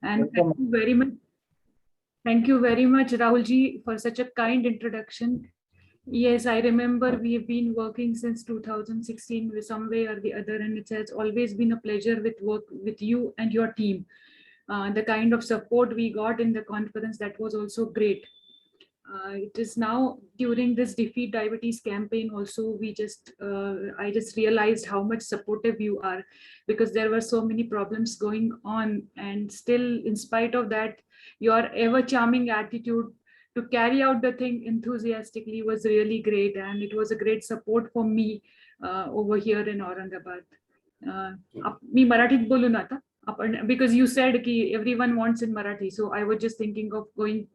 And thank you very much, Rahulji, for such a kind introduction. Yes, I remember we have been working since 2016 with some way or the other, and it has always been a pleasure with work with you and your team. The kind of support we got in the conference, that was also great. It is now during this Defeat Diabetes campaign also, I just realized how much supportive you are, because there were so many problems going on, and still in spite of that, your ever charming attitude to carry out the thing enthusiastically was really great, and it was a great support for me over here in Aurangabad. मी मराठीत बोलू ना आता आपण, because you said ki everyone wants in Marathi, so I was just thinking of going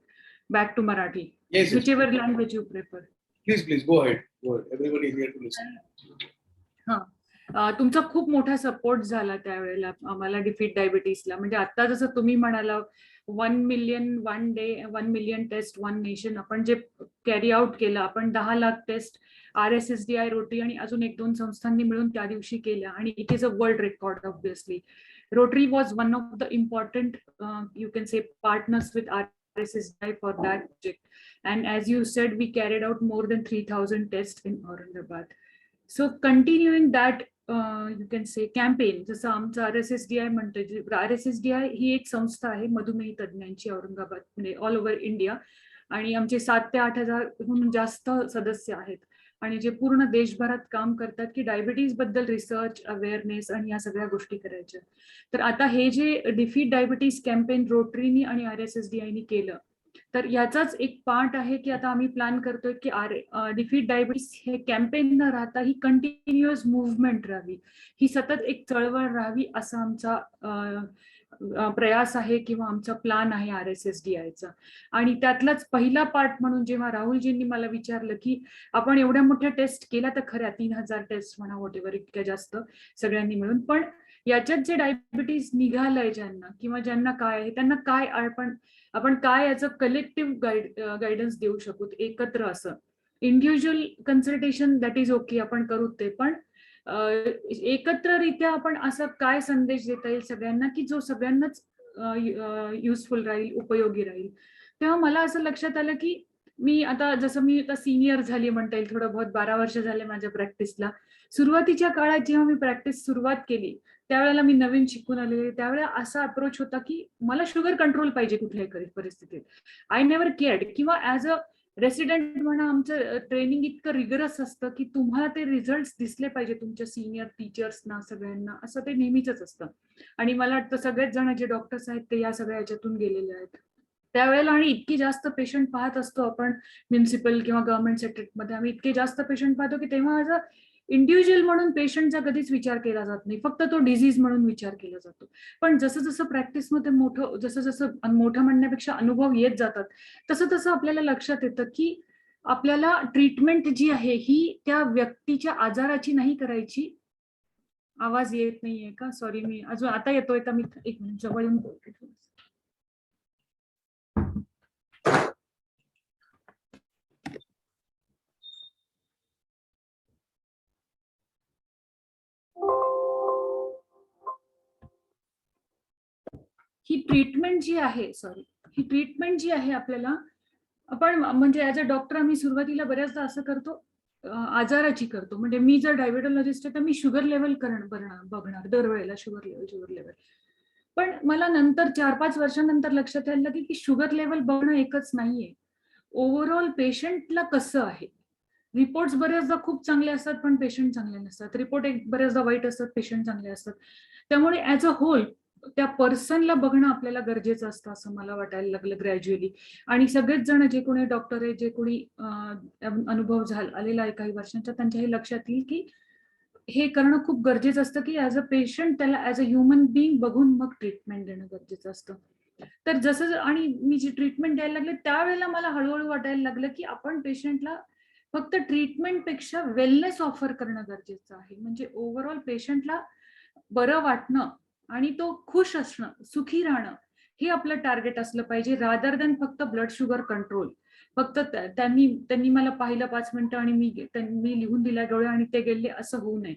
back to Marathi. Yes, whichever language you prefer. Please go ahead. Everybody is here to listen. तुमचा खूप मोठा support झाला त्यावेळेला आम्हाला defeat डायबिटीसला. म्हणजे आता जसं तुम्ही म्हणाला 1 million 1 day 1 million test 1 nation आपण जे कॅरी आउट केलं, आपण 10 लाख टेस्ट RSSDI रोटरी आणि अजून 1-2 संस्थांनी मिळून त्या दिवशी केल्या, आणि it is a world record. Obviously Rotary was one of the important you can say partners with RSSDI for that project, and as you said, we carried out more than 3,000 tests in Aurangabad. So continuing that you can say campaign, जसं आमचं RSSDI म्हणतो, RSSDI ही एक संस्था आहे मधुमेही तज्ञांची औरंगाबाद म्हणजे all over India, आणि आमचे 7 ते 8 हजारहून जास्त सदस्य आहेत, आणि जे पूर्ण देशभरात काम करतात की डायबिटीज बद्दल रिसर्च, अवेअरनेस आणि या सगळ्या गोष्टी करायच्या. तर आता हे जे डिफीट डायबिटीज कॅम्पेन रोटरीनी आणि RSSDIनी केलं, तर याचाच एक पार्ट आहे की आता आम्ही प्लॅन करतोय की डिफीट डायबिटीस हे कॅम्पेन न राहता ही कंटिन्युअस मुव्हमेंट राहावी, ही सतत एक चळवळ राहावी, असा आमचा प्रयास आहे किंवा आमचा प्लॅन आहे RSSDIचा. आणि त्यातलाच पहिला पार्ट म्हणून जेव्हा राहुलजींनी मला विचारलं की आपण एवढ्या मोठ्या टेस्ट केल्या, तर खऱ्या 3,000 टेस्ट म्हणा वॉटेवर, इतक्या जास्त सगळ्यांनी मिळून, पण याच्यात जे डायबिटीस निघालंय ज्यांना किंवा ज्यांना काय आहे त्यांना काय आपण काय याचं कलेक्टिव्ह गायडन्स देऊ शकू एकत्र. असं individual consultation that is okay, आपण करू ते, पण एकत्ररित्या आपण असं काय संदेश देता येईल सगळ्यांना की जो सगळ्यांनाच युजफुल राहील, उपयोगी राहील. तेव्हा मला असं लक्षात आलं की मी आता सिनियर झाली म्हणता येईल, थोडं बहुत 12 वर्ष झाले माझ्या प्रॅक्टिसला. सुरुवातीच्या काळात जेव्हा मी प्रॅक्टिस सुरुवात केली त्यावेळेला मी नवीन शिकून आलेले, त्यावेळेला असा अप्रोच होता की मला शुगर कंट्रोल पाहिजे कुठल्याही परिस्थितीत. आय नेव्हर केअर्ड, किंवा ऍज अ रेसिडेंट म्हणा आमचं ट्रेनिंग इतकं रिगरस असतं की तुम्हाला ते रिझल्ट दिसले पाहिजे तुमच्या सिनियर टीचर्सना, सगळ्यांना, असं ते नेहमीच असतं. आणि मला वाटतं सगळेच जण जे डॉक्टर्स आहेत ते या सगळ्या याच्यातून गेलेले आहेत त्यावेळेला. आणि इतकी जास्त पेशंट पाहत असतो आपण म्युनिसिपल किंवा गव्हर्नमेंट सेक्टरमध्ये, आम्ही इतके जास्त पेशंट पाहतो की तेव्हा ॲज अ इंडिव्हिज्युअल म्हणून पेशंटचा कधीच विचार केला जात नाही, फक्त तो डिझीज म्हणून विचार केला जातो. पण जसं जसं प्रॅक्टिसमध्ये जसं मोठं म्हणण्यापेक्षा अनुभव येत जातात, तसं तसं आपल्याला लक्षात येतं की आपल्याला ट्रीटमेंट जी आहे ही त्या व्यक्तीच्या आजाराची नाही करायची. आवाज येत नाहीये का? सॉरी, मी अजून आता येतोय का? मी 1 मिनिट जवळ येऊन बोलते. ही ट्रीटमेंट जी आहे आपल्याला, आपण म्हणजे ऍज अ डॉक्टर आम्ही सुरुवातीला बऱ्याचदा असं करतो, आजाराची करतो. म्हणजे मी जर डायबिटॉलॉजिस्ट आहे तर मी शुगर लेवल बघणार दरवेळेला, शुगर लेवल. पण मला नंतर 4-5 वर्षानंतर लक्षात यायला लागेल की शुगर लेवल बघणं एकच नाहीये, ओव्हरऑल पेशंटला कसं आहे. रिपोर्ट्स बऱ्याचदा खूप चांगले असतात पण पेशंट चांगले नसतात, रिपोर्ट बऱ्याचदा वाईट असतात, पेशंट चांगले असतात. त्यामुळे ऍज अ होल त्या पर्सनला बघणं आपल्याला गरजेचं असतं असं मला वाटायला लागलं ग्रॅज्युअली. आणि सगळेच जण जे कोणी डॉक्टर आहे, जे कोणी अनुभव आलेला आहे काही वर्षांचा, त्यांच्या हे लक्षात येईल की हे करणं खूप गरजेचं असतं की ऍज अ पेशंट त्याला ऍज अ ह्युमन बिईंग बघून मग ट्रीटमेंट देणं गरजेचं असतं. तर जसं आणि मी जी ट्रीटमेंट द्यायला लागले त्यावेळेला मला हळूहळू वाटायला लागलं की आपण पेशंटला फक्त ट्रीटमेंटपेक्षा वेलनेस ऑफर करणं गरजेचं आहे. म्हणजे ओव्हरऑल पेशंटला बरं वाटणं आणि तो खुश असणं, सुखी राहणं, हे आपलं टार्गेट असलं पाहिजे, रादर दॅन फक्त ब्लड शुगर कंट्रोल. फक्त त्यांनी मला पाहिलं 5 मिनिटं आणि मी लिहून दिल्या डोळे आणि ते गेले, असं होऊ नये.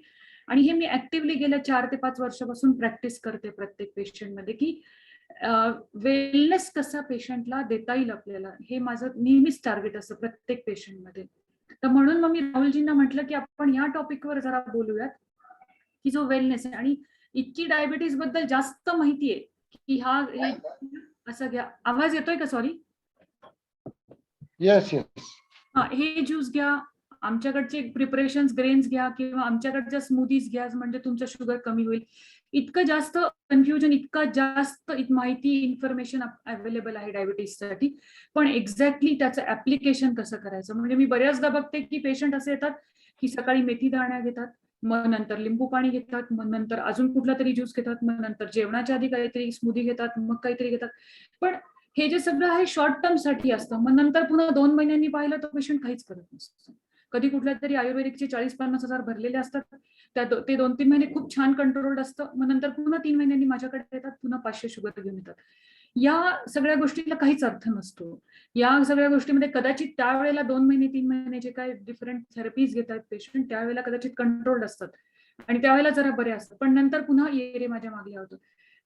आणि हे मी ऍक्टिव्हली गेल्या 4 ते 5 वर्षापासून प्रॅक्टिस करते प्रत्येक पेशंटमध्ये की वेलनेस कसा पेशंटला देता येईल आपल्याला, हे माझं नेहमीच टार्गेट असतं प्रत्येक पेशंटमध्ये. तर म्हणून मग मी राहुलजींना म्हटलं की आपण या टॉपिकवर जरा बोलूयात, की जो वेलनेस आहे. आणि इतकी डायबिटीज बद्दल जास्त माहिती आहे की हे असं घ्या. आवाज येतोय का? सॉरी. Yes yes. हे ज्यूस घ्या, आमच्याकडचे प्रिपरेशन्स ग्रेन्स घ्या, किंवा आमच्याकडच्या स्मूदीज घ्या, म्हणजे तुमचं शुगर कमी होईल. इतकं जास्त कन्फ्युजन, इतकं जास्त माहिती, इन्फॉर्मेशन अवेलेबल आहे डायबिटीजसाठी. पण एक्झॅक्टली त्याचं ऍप्लिकेशन कसं करायचं, म्हणजे मी बऱ्याचदा बघते की पेशंट असे येतात की सकाळी मेथी दाण्या घेतात, मग नंतर लिंबू पाणी घेतात, मग नंतर अजून कुठला तरी ज्यूस घेतात, मग नंतर जेवणाच्या आधी काहीतरी स्मूदी घेतात, मग काहीतरी घेतात. पण हे जे सगळं आहे शॉर्ट टर्म साठी असतं. मग नंतर पुन्हा 2 महिन्यांनी पाहिलं तर पेशंट काहीच करत नसतं. कधी कुठल्या तरी आयुर्वेदिकचे 40-50 हजार भरलेले असतात, ते 2-3 महिने खूप छान कंट्रोल्ड असतं. मग नंतर पुन्हा 3 महिन्यांनी माझ्याकडे येतात, पुन्हा 500 शुगर घेऊन येतात. या सगळ्या गोष्टीला काहीच अर्थ नसतो. या सगळ्या गोष्टीमध्ये कदाचित त्यावेळेला 2 महिने 3 महिने जे काही डिफरंट थेरपीज घेतात पेशंट, त्यावेळेला कदाचित कंट्रोल्ड असतात आणि त्यावेळेला जरा बरे असतात. पण नंतर पुन्हा ये रे माझ्या मागे होतं.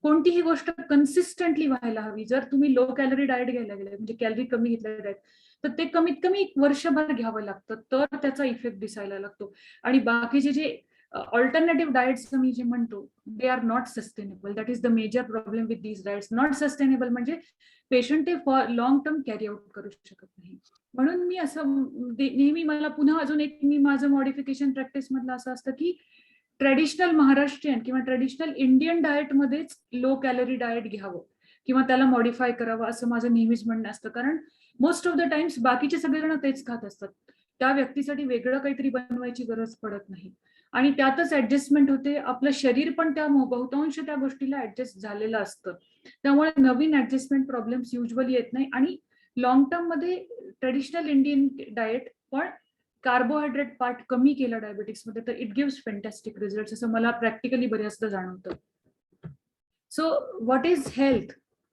कोणतीही गोष्ट कन्सिस्टंटली व्हायला हवी. जर तुम्ही लो कॅलरी डाएट घ्यायला गेले, म्हणजे कॅलरी कमी घेतलेलं डाएट, तर ते कमीत कमी 1 वर्षभर घ्यावं लागतं, तर त्याचा इफेक्ट दिसायला लागतो. आणि बाकीचे जे ऑल्टरनेटिव्ह डाएट्स मी जे म्हणतो, they are not sustainable. That is the major problem with these diets. Not sustainable म्हणजे पेशंट ते for long term carry out करू शकत नाही. म्हणून मी असं नेहमी, मला पुन्हा अजून एक, मी माझं मॉडिफिकेशन प्रॅक्टिस मधलं असं असतं की ट्रेडिशनल महाराष्ट्रीयन किंवा ट्रेडिशनल इंडियन डाएटमध्येच लो कॅलरी डाएट घ्यावं किंवा त्याला मॉडिफाय करावं, असं माझं नेहमीच म्हणणं असतं. कारण मोस्ट ऑफ द टाइम्स बाकीचे सगळेजण तेच खात असतात. त्या व्यक्तीसाठी वेगळं काहीतरी बनवायची गरज पडत नाही आणि त्यातच ऍडजस्टमेंट होते. आपलं शरीर पण त्या बहुतांश त्या गोष्टीला ऍडजस्ट झालेलं असतं. त्यामुळे नवीन ऍडजस्टमेंट प्रॉब्लेम्स युजली येत नाही. आणि लॉंग टर्म मध्ये ट्रेडिशनल इंडियन डाएट पण कार्बोहायड्रेट पार्ट कमी केला डायबिटीसमध्ये, तर इट गिव्स फॅन्टॅस्टिक रिझल्ट, असं मला प्रॅक्टिकली बऱ्याचदा जाणवतं. So what is health?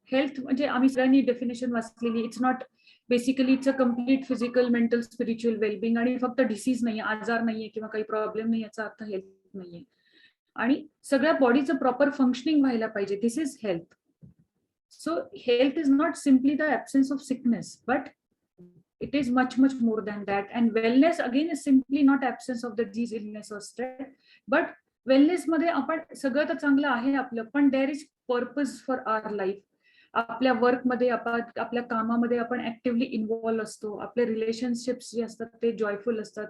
Health म्हणजे आम्ही सगळ्यांनी डेफिनेशन वाचलेली. It's not, basically it's a complete physical, mental, spiritual wellbeing. आणि फक्त डिसीज नाहीये, आजार नाहीये किंवा काही प्रॉब्लेम नाही याचा अर्थ हेल्थ नाहीये. आणि सगळ्या बॉडीचं प्रॉपर फंक्शनिंग व्हायला पाहिजे. This is health. So health is not simply the absence of sickness, but it is much more than that. And wellness again is simply not absence of the disease, illness or stress, but wellness मध्ये आपण सगळं तर चांगलं आहे आपलं, पण there is purpose for our life. आपल्या वर्कमध्ये, आपल्या कामामध्ये आपण ऍक्टिव्हली इन्व्हॉल्व्ह असतो. आपले रिलेशनशिप्स जे असतात ते जॉयफुल असतात.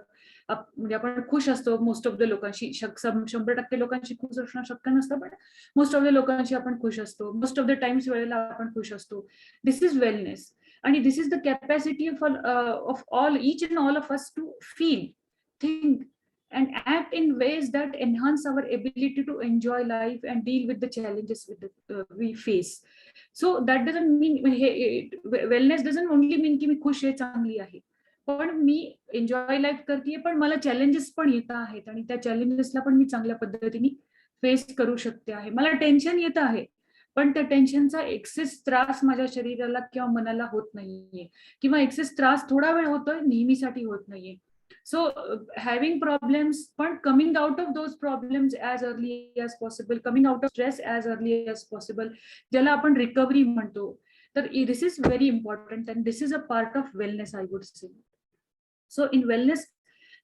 म्हणजे आपण खुश असतो मोस्ट ऑफ द लोकांशी. 100% लोकांशी खुश असणं शक्य नसतं, पण मोस्ट ऑफ द लोकांशी आपण खुश असतो. मोस्ट ऑफ द टाइम्स वेळेला आपण खुश असतो. This is wellness. And this is the capacity of each and all of us to feel, think, and act in ways that enhance our ability to enjoy life and deal with the challenges we face. So that doesn't mean, wellness doesn't only mean की मी खुश आहे, चांगली आहे, पण मी enjoy life करते, पण मला challenges पण येत आहेत आणि त्या चॅलेंजेसला पण मी चांगल्या पद्धतीने फेस करू शकते आहे. मला टेन्शन येत आहे, पण त्या टेन्शनचा एक्सेस त्रास माझ्या शरीराला किंवा मनाला होत नाहीये, किंवा एक्सेस त्रास थोडा वेळ होतोय, नेहमीसाठी होत नाहीये. सो हॅव्हिंग प्रॉब्लेम्स, पण coming out of those problems as early as possible, coming out of stress as early as possible, ज्याला आपण रिकव्हरी म्हणतो. तर this is very important and this is a part of wellness, I would say. So in wellness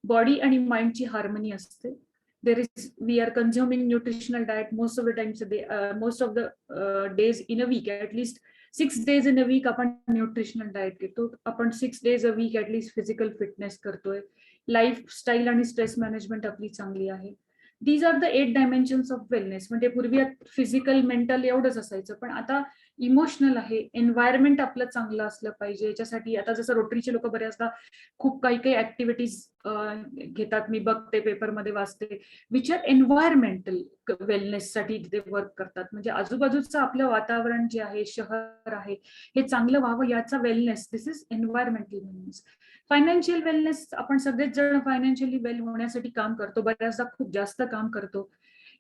body आणि माइंडची harmony असते. We are consuming nutritional diet most of the times, most of the days in a week, at least 6 days in a week आपण nutritional diet घेतो. आपण 6 days a week at least physical fitness करतोय. Lifestyle आणि stress management आपली चांगली आहे. These are the 8 dimensions of wellness. म्हणजे पूर्वी फिजिकल, मेंटल एवढंच असायचं, पण आता इमोशनल आहे. एन्व्हायरमेंट आपलं चांगलं असलं पाहिजे. याच्यासाठी आता जसं रोटरीचे लोक बऱ्याचदा खूप काही ऍक्टिव्हिटीज घेतात, मी बघते, पेपरमध्ये वाचते, विच आर एन्व्हायरमेंटल वेलनेस साठी ते वर्क करतात. म्हणजे आजूबाजूचं आपलं वातावरण जे आहे, शहर आहे, हे चांगलं व्हावं, याचा wellness. This is environmental wellness. Financial wellness, आपण सगळेच जण फायनान्शियली वेल होण्यासाठी काम करतो, बऱ्याचदा खूप जास्त काम करतो.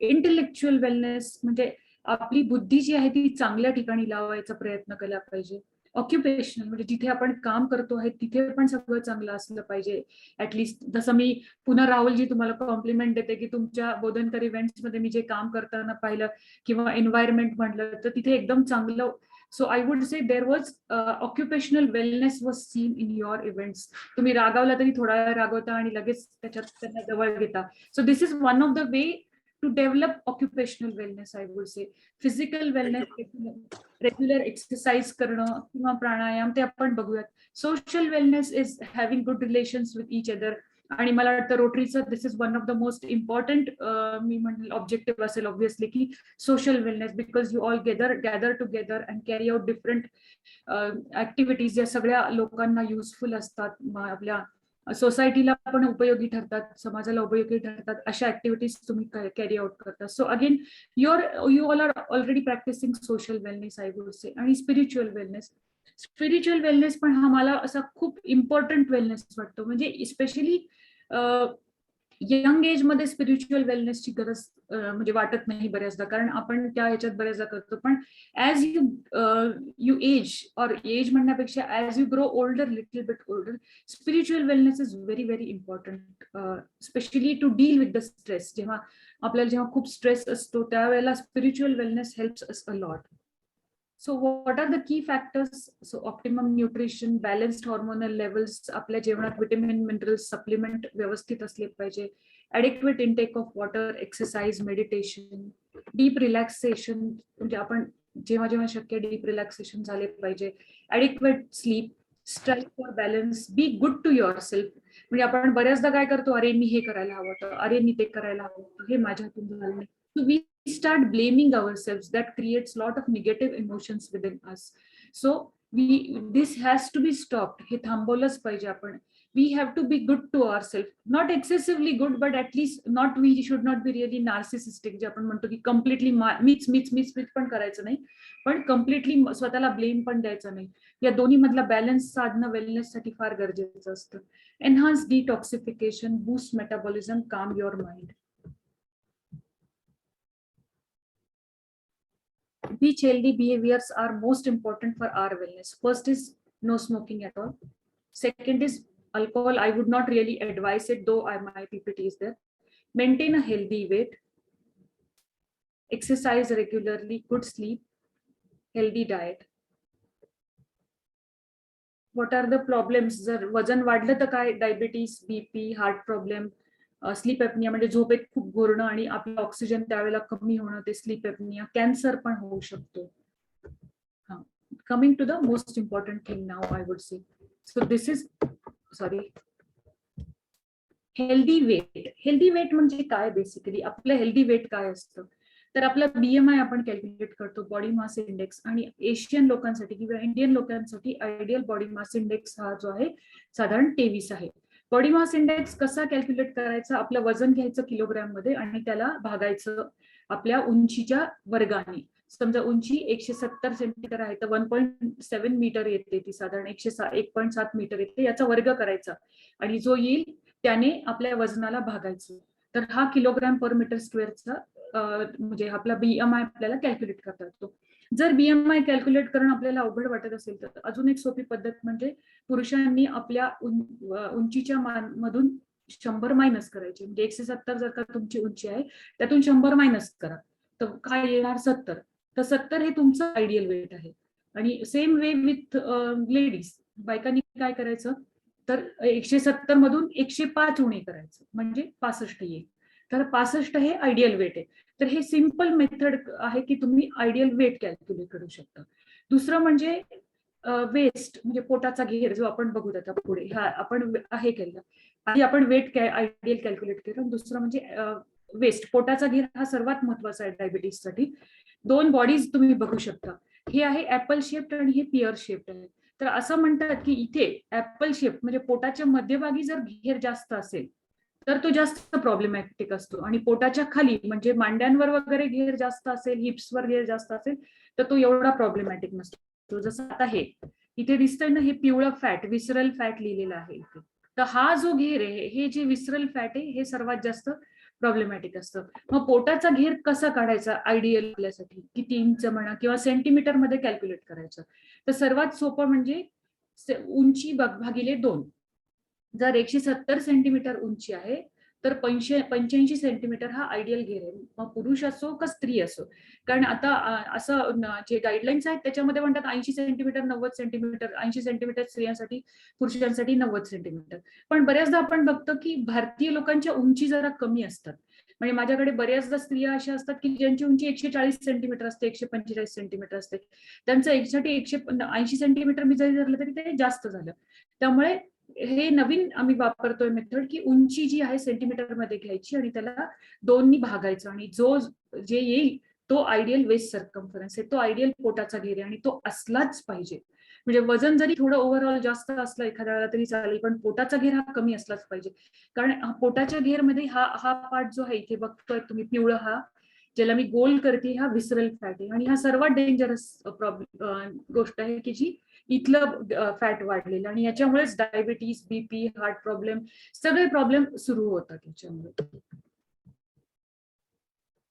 इंटेलेक्च्युअल वेलनेस म्हणजे आपली बुद्धी जी आहे ती चांगल्या ठिकाणी लावायचा प्रयत्न केला पाहिजे. ऑक्युपेशनल म्हणजे जिथे आपण काम करतो आहे तिथे पण सगळं चांगलं असलं पाहिजे. ऍटलिस्ट जसं मी पुन्हा राहुलजी तुम्हाला कॉम्प्लिमेंट देते की तुमच्या बोधनकर इव्हेंट्स मध्ये मी जे काम करताना पाहिलं किंवा एन्व्हायरमेंट म्हटलं तर तिथे एकदम चांगलं. So I would say there was occupational wellness was seen in your events. तुम्ही रागावला तरी थोडा वेळ रागवता आणि लगेच त्याच्यात त्यांना जवळ घेता. So this is one of the way to develop occupational wellness. I would say physical wellness, regular exercise करणं किंवा प्राणायाम ते आपण बघूयात. Social wellness is having good relations with each other. आणि मला वाटतं रोटरीचं this is one of the most important मी म्हणेल ऑब्जेक्टिव्ह असेल ऑब्व्हियसली की social wellness, because you all gather together and carry out different activities ज्या सगळ्या लोकांना युजफुल असतात, आपल्या सोसायटीला पण उपयोगी ठरतात, समाजाला उपयोगी ठरतात, अशा ऍक्टिव्हिटीज तुम्ही कॅरी आउट करता. So again you all are already practicing social wellness, I would say. आणि स्पिरिच्युअल वेलनेस पण हा मला असा खूप इम्पॉर्टंट वेलनेस वाटतो. म्हणजे स्पेशली यंग एज मध्ये स्पिरिच्युअल वेलनेसची गरज म्हणजे वाटत नाही बऱ्याचदा, कारण आपण त्या ह्याच्यात बऱ्याचदा करतो. पण as you age, or age म्हणण्यापेक्षा as you grow older, little bit older, spiritual wellness is very very important, specially to deal with the stress. जेव्हा खूप स्ट्रेस असतो त्यावेळेला spiritual wellness helps us a lot. So what are the key factors? So optimum nutrition, balanced hormonal levels, आपल्या जेवणात vitamin minerals supplement व्यवस्थित असले पाहिजे, adequate intake of water, exercise, meditation, deep relaxation, म्हणजे आपण जेव्हा शक्य डीप रिलॅक्सेशन झाले पाहिजे, adequate sleep, strike for balance, be good to yourself. म्हणजे आपण बऱ्याचदा काय करतो, अरे मी हे करायला हवं होतं, अरे मी ते करायला हवं होतं, हे माझ्या हातून झालं नाही. So we start blaming ourselves. That creates a lot of negative emotions within us. So this has to be stopped. हे थांबवलंच पाहिजे आपण. We have to be good to ourselves. Not excessively good, but at least we should not be really narcissistic. जे आपण म्हणतो की completely मीच पण करायचं नाही, पण completely स्वतःला ब्लेम पण द्यायचं नाही. या दोन्ही मधला बॅलन्स साधणं वेलनेस साठी फार गरजेचं असतं. Enhance detoxification, boost metabolism, calm your mind. Which healthy behaviors are most important for our wellness? First is no smoking at all. Second is alcohol. I would not really advise it, though my PPT is there. Maintain a healthy weight. Exercise regularly. Good sleep. Healthy diet. What are the problems? जर वजन वाढलं तर काय? Diabetes, BP, heart problem, sleep apnoea म्हणजे झोपेत खूप घोरणं आणि आपलं ऑक्सिजन त्यावेळेला कमी होणं, ते स्लीप एपनिया. कॅन्सर पण होऊ शकतो. Coming to the most important thing now, I would say. So this is healthy weight म्हणजे काय? बेसिकली आपलं हेल्दी वेट काय असतं? तर आपला BMI आपण कॅल्क्युलेट करतो, बॉडी मास इंडेक्स. आणि एशियन लोकांसाठी किंवा इंडियन लोकांसाठी आयडियल बॉडी मास इंडेक्स हा जो आहे साधारण 23 आहे. बॉडी मास इंडेक्स कसा कॅल्क्युलेट करायचा? आपलं वजन घ्यायचं किलोग्रॅम मध्ये आणि त्याला भागायचं आपल्या उंचीच्या वर्गाने. समजा उंची 170 सेंटीमीटर आहे तर 1.7 मीटर येते, ती साधारण 1.7 मीटर येते, याचा वर्ग करायचा आणि जो येईल त्याने आपल्या वजनाला भागायचं. तर हा किलोग्रॅम पर मीटर स्क्वेअरचा म्हणजे आपला BMI आपल्याला कॅल्क्युलेट करता येतो. जर BMI कॅल्क्युलेट करणं आपल्याला अवघड वाटत असेल तर अजून एक सोपी पद्धत म्हणजे पुरुषांनी आपल्या उंचीच्या मधून 100 मायनस करायचे. म्हणजे 170 जर का तुमची उंची आहे त्यातून 100 मायनस करा तर काय येणार? 70. तर 70 हे तुमचं आयडियल वेट आहे. आणि सेम वे विथ लेडीज, बायकांनी काय करायचं तर 170 मधून 105 उणे करायचं म्हणजे 65 येईल. तर 65 हे आयडियल वेट आहे. तर हे सिम्पल मेथड आहे की तुम्ही आयडियल वेट कॅल्क्युलेट करू शकता. दुसरं म्हणजे वेस्ट म्हणजे पोटाचा घेर, जो आपण बघू आता पुढे, हा आपण आहे केला. आधी आपण वेट आयडियल कॅल्क्युलेट केलं. दुसरं म्हणजे वेस्ट, पोटाचा घेर हा सर्वात महत्वाचा आहे डायबिटीजसाठी. 2 बॉडीज तुम्ही बघू शकता, हे आहे ऍपल शेप्ड आणि हे पिअर शेप्ड आहे. तर असं म्हणतात की इथे ऍपल शेप म्हणजे पोटाच्या मध्यभागी जर घेर जास्त असेल तर तो जास्त प्रॉब्लेमॅटिक असतो, आणि पोटाच्या खाली म्हणजे मांड्यांवर वगैरे घेर जास्त असेल, हिप्सवर घेर जास्त असेल तर तो एवढा प्रॉब्लेमॅटिक नसतो. जसं आता हे इथे दिसतंय ना, हे पिवळं फॅट, विसरल फॅट लिहिलेलं आहे इथे. तर हा जो घेर आहे, हे जे विसरल फॅट आहे, हे सर्वात जास्त प्रॉब्लेमॅटिक असतं. मग पोटाचा घेर कसा काढायचा आयडियल आपल्यासाठी, किती इंच म्हणा किंवा सेंटीमीटर मध्ये कॅल्क्युलेट करायचं. तर सर्वात सोपं म्हणजे उंची भागिले 2. जर 170 सेंटीमीटर उंची आहे तर 85 सेंटीमीटर हा आयडियल घेर आहे, मग पुरुष असो का स्त्री असो. कारण आता असं जे गाईडलाईन्स आहेत त्याच्यामध्ये म्हणतात 80 सेंटीमीटर 90 सेंटीमीटर, 80 सेंटीमीटर स्त्रियांसाठी, पुरुषांसाठी 90 सेंटीमीटर. पण बऱ्याचदा आपण बघतो की भारतीय लोकांच्या उंची जरा कमी असतात. म्हणजे माझ्याकडे बऱ्याचदा स्त्रिया अशा असतात की ज्यांची उंची 140 सेंटीमीटर असते, 145 सेंटीमीटर असते. त्यांचं एकसाठी 180 सेंटीमीटर मी जरी धरलं तरी ते जास्त झालं. त्यामुळे हे नवीन आम्ही वापरतोय मेथड की उंची जी आहे सेंटीमीटर मध्ये घ्यायची आणि त्याला 2नी भागायचं आणि जे येईल तो आयडियल वेस्ट सर्कम्फरन्स आहे, तो आयडियल पोटाचा घेर आहे आणि तो असलाच पाहिजे. म्हणजे वजन जरी थोडं ओव्हरऑल जास्त असलं एखाद्या वेळेला तरी चालेल, पण पोटाचा घेर हा कमी असलाच पाहिजे. कारण पोटाच्या घेरमध्ये हा पार्ट जो आहे इथे बघतोय तुम्ही पिवळा, हा ज्याला मी गोल करते, हा विसरल फॅट आहे आणि हा सर्वात डेंजरस गोष्ट आहे की जी इथलं फॅट वाढलेलं आणि याच्यामुळेच डायबिटीज, बीपी, हार्ट प्रॉब्लेम सगळे प्रॉब्लेम सुरू होतात याच्यामुळे.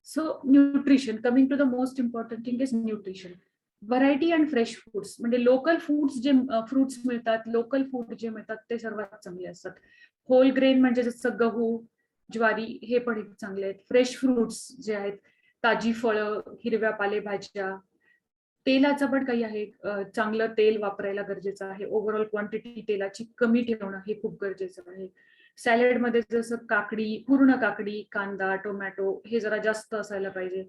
So nutrition, coming to the most important thing is nutrition. Variety and fresh foods, म्हणजे लोकल फूड्स जे फ्रुट्स मिळतात, लोकल फूड जे मिळतात ते सर्वात चांगले असतात. होल ग्रेन म्हणजे जसं गहू, ज्वारी हे पण एक चांगले आहेत. फ्रेश फ्रुट्स जे आहेत, ताजी फळं, हिरव्या पालेभाज्या. तेलाचं पण काही आहे, चांगलं तेल वापरायला गरजेचं आहे. ओव्हरऑल क्वांटिटी तेलाची कमी ठेवणं हे खूप गरजेचं आहे. सॅलडमध्ये जसं काकडी, पूर्ण काकडी, कांदा, टोमॅटो हे जरा जास्त असायला पाहिजे.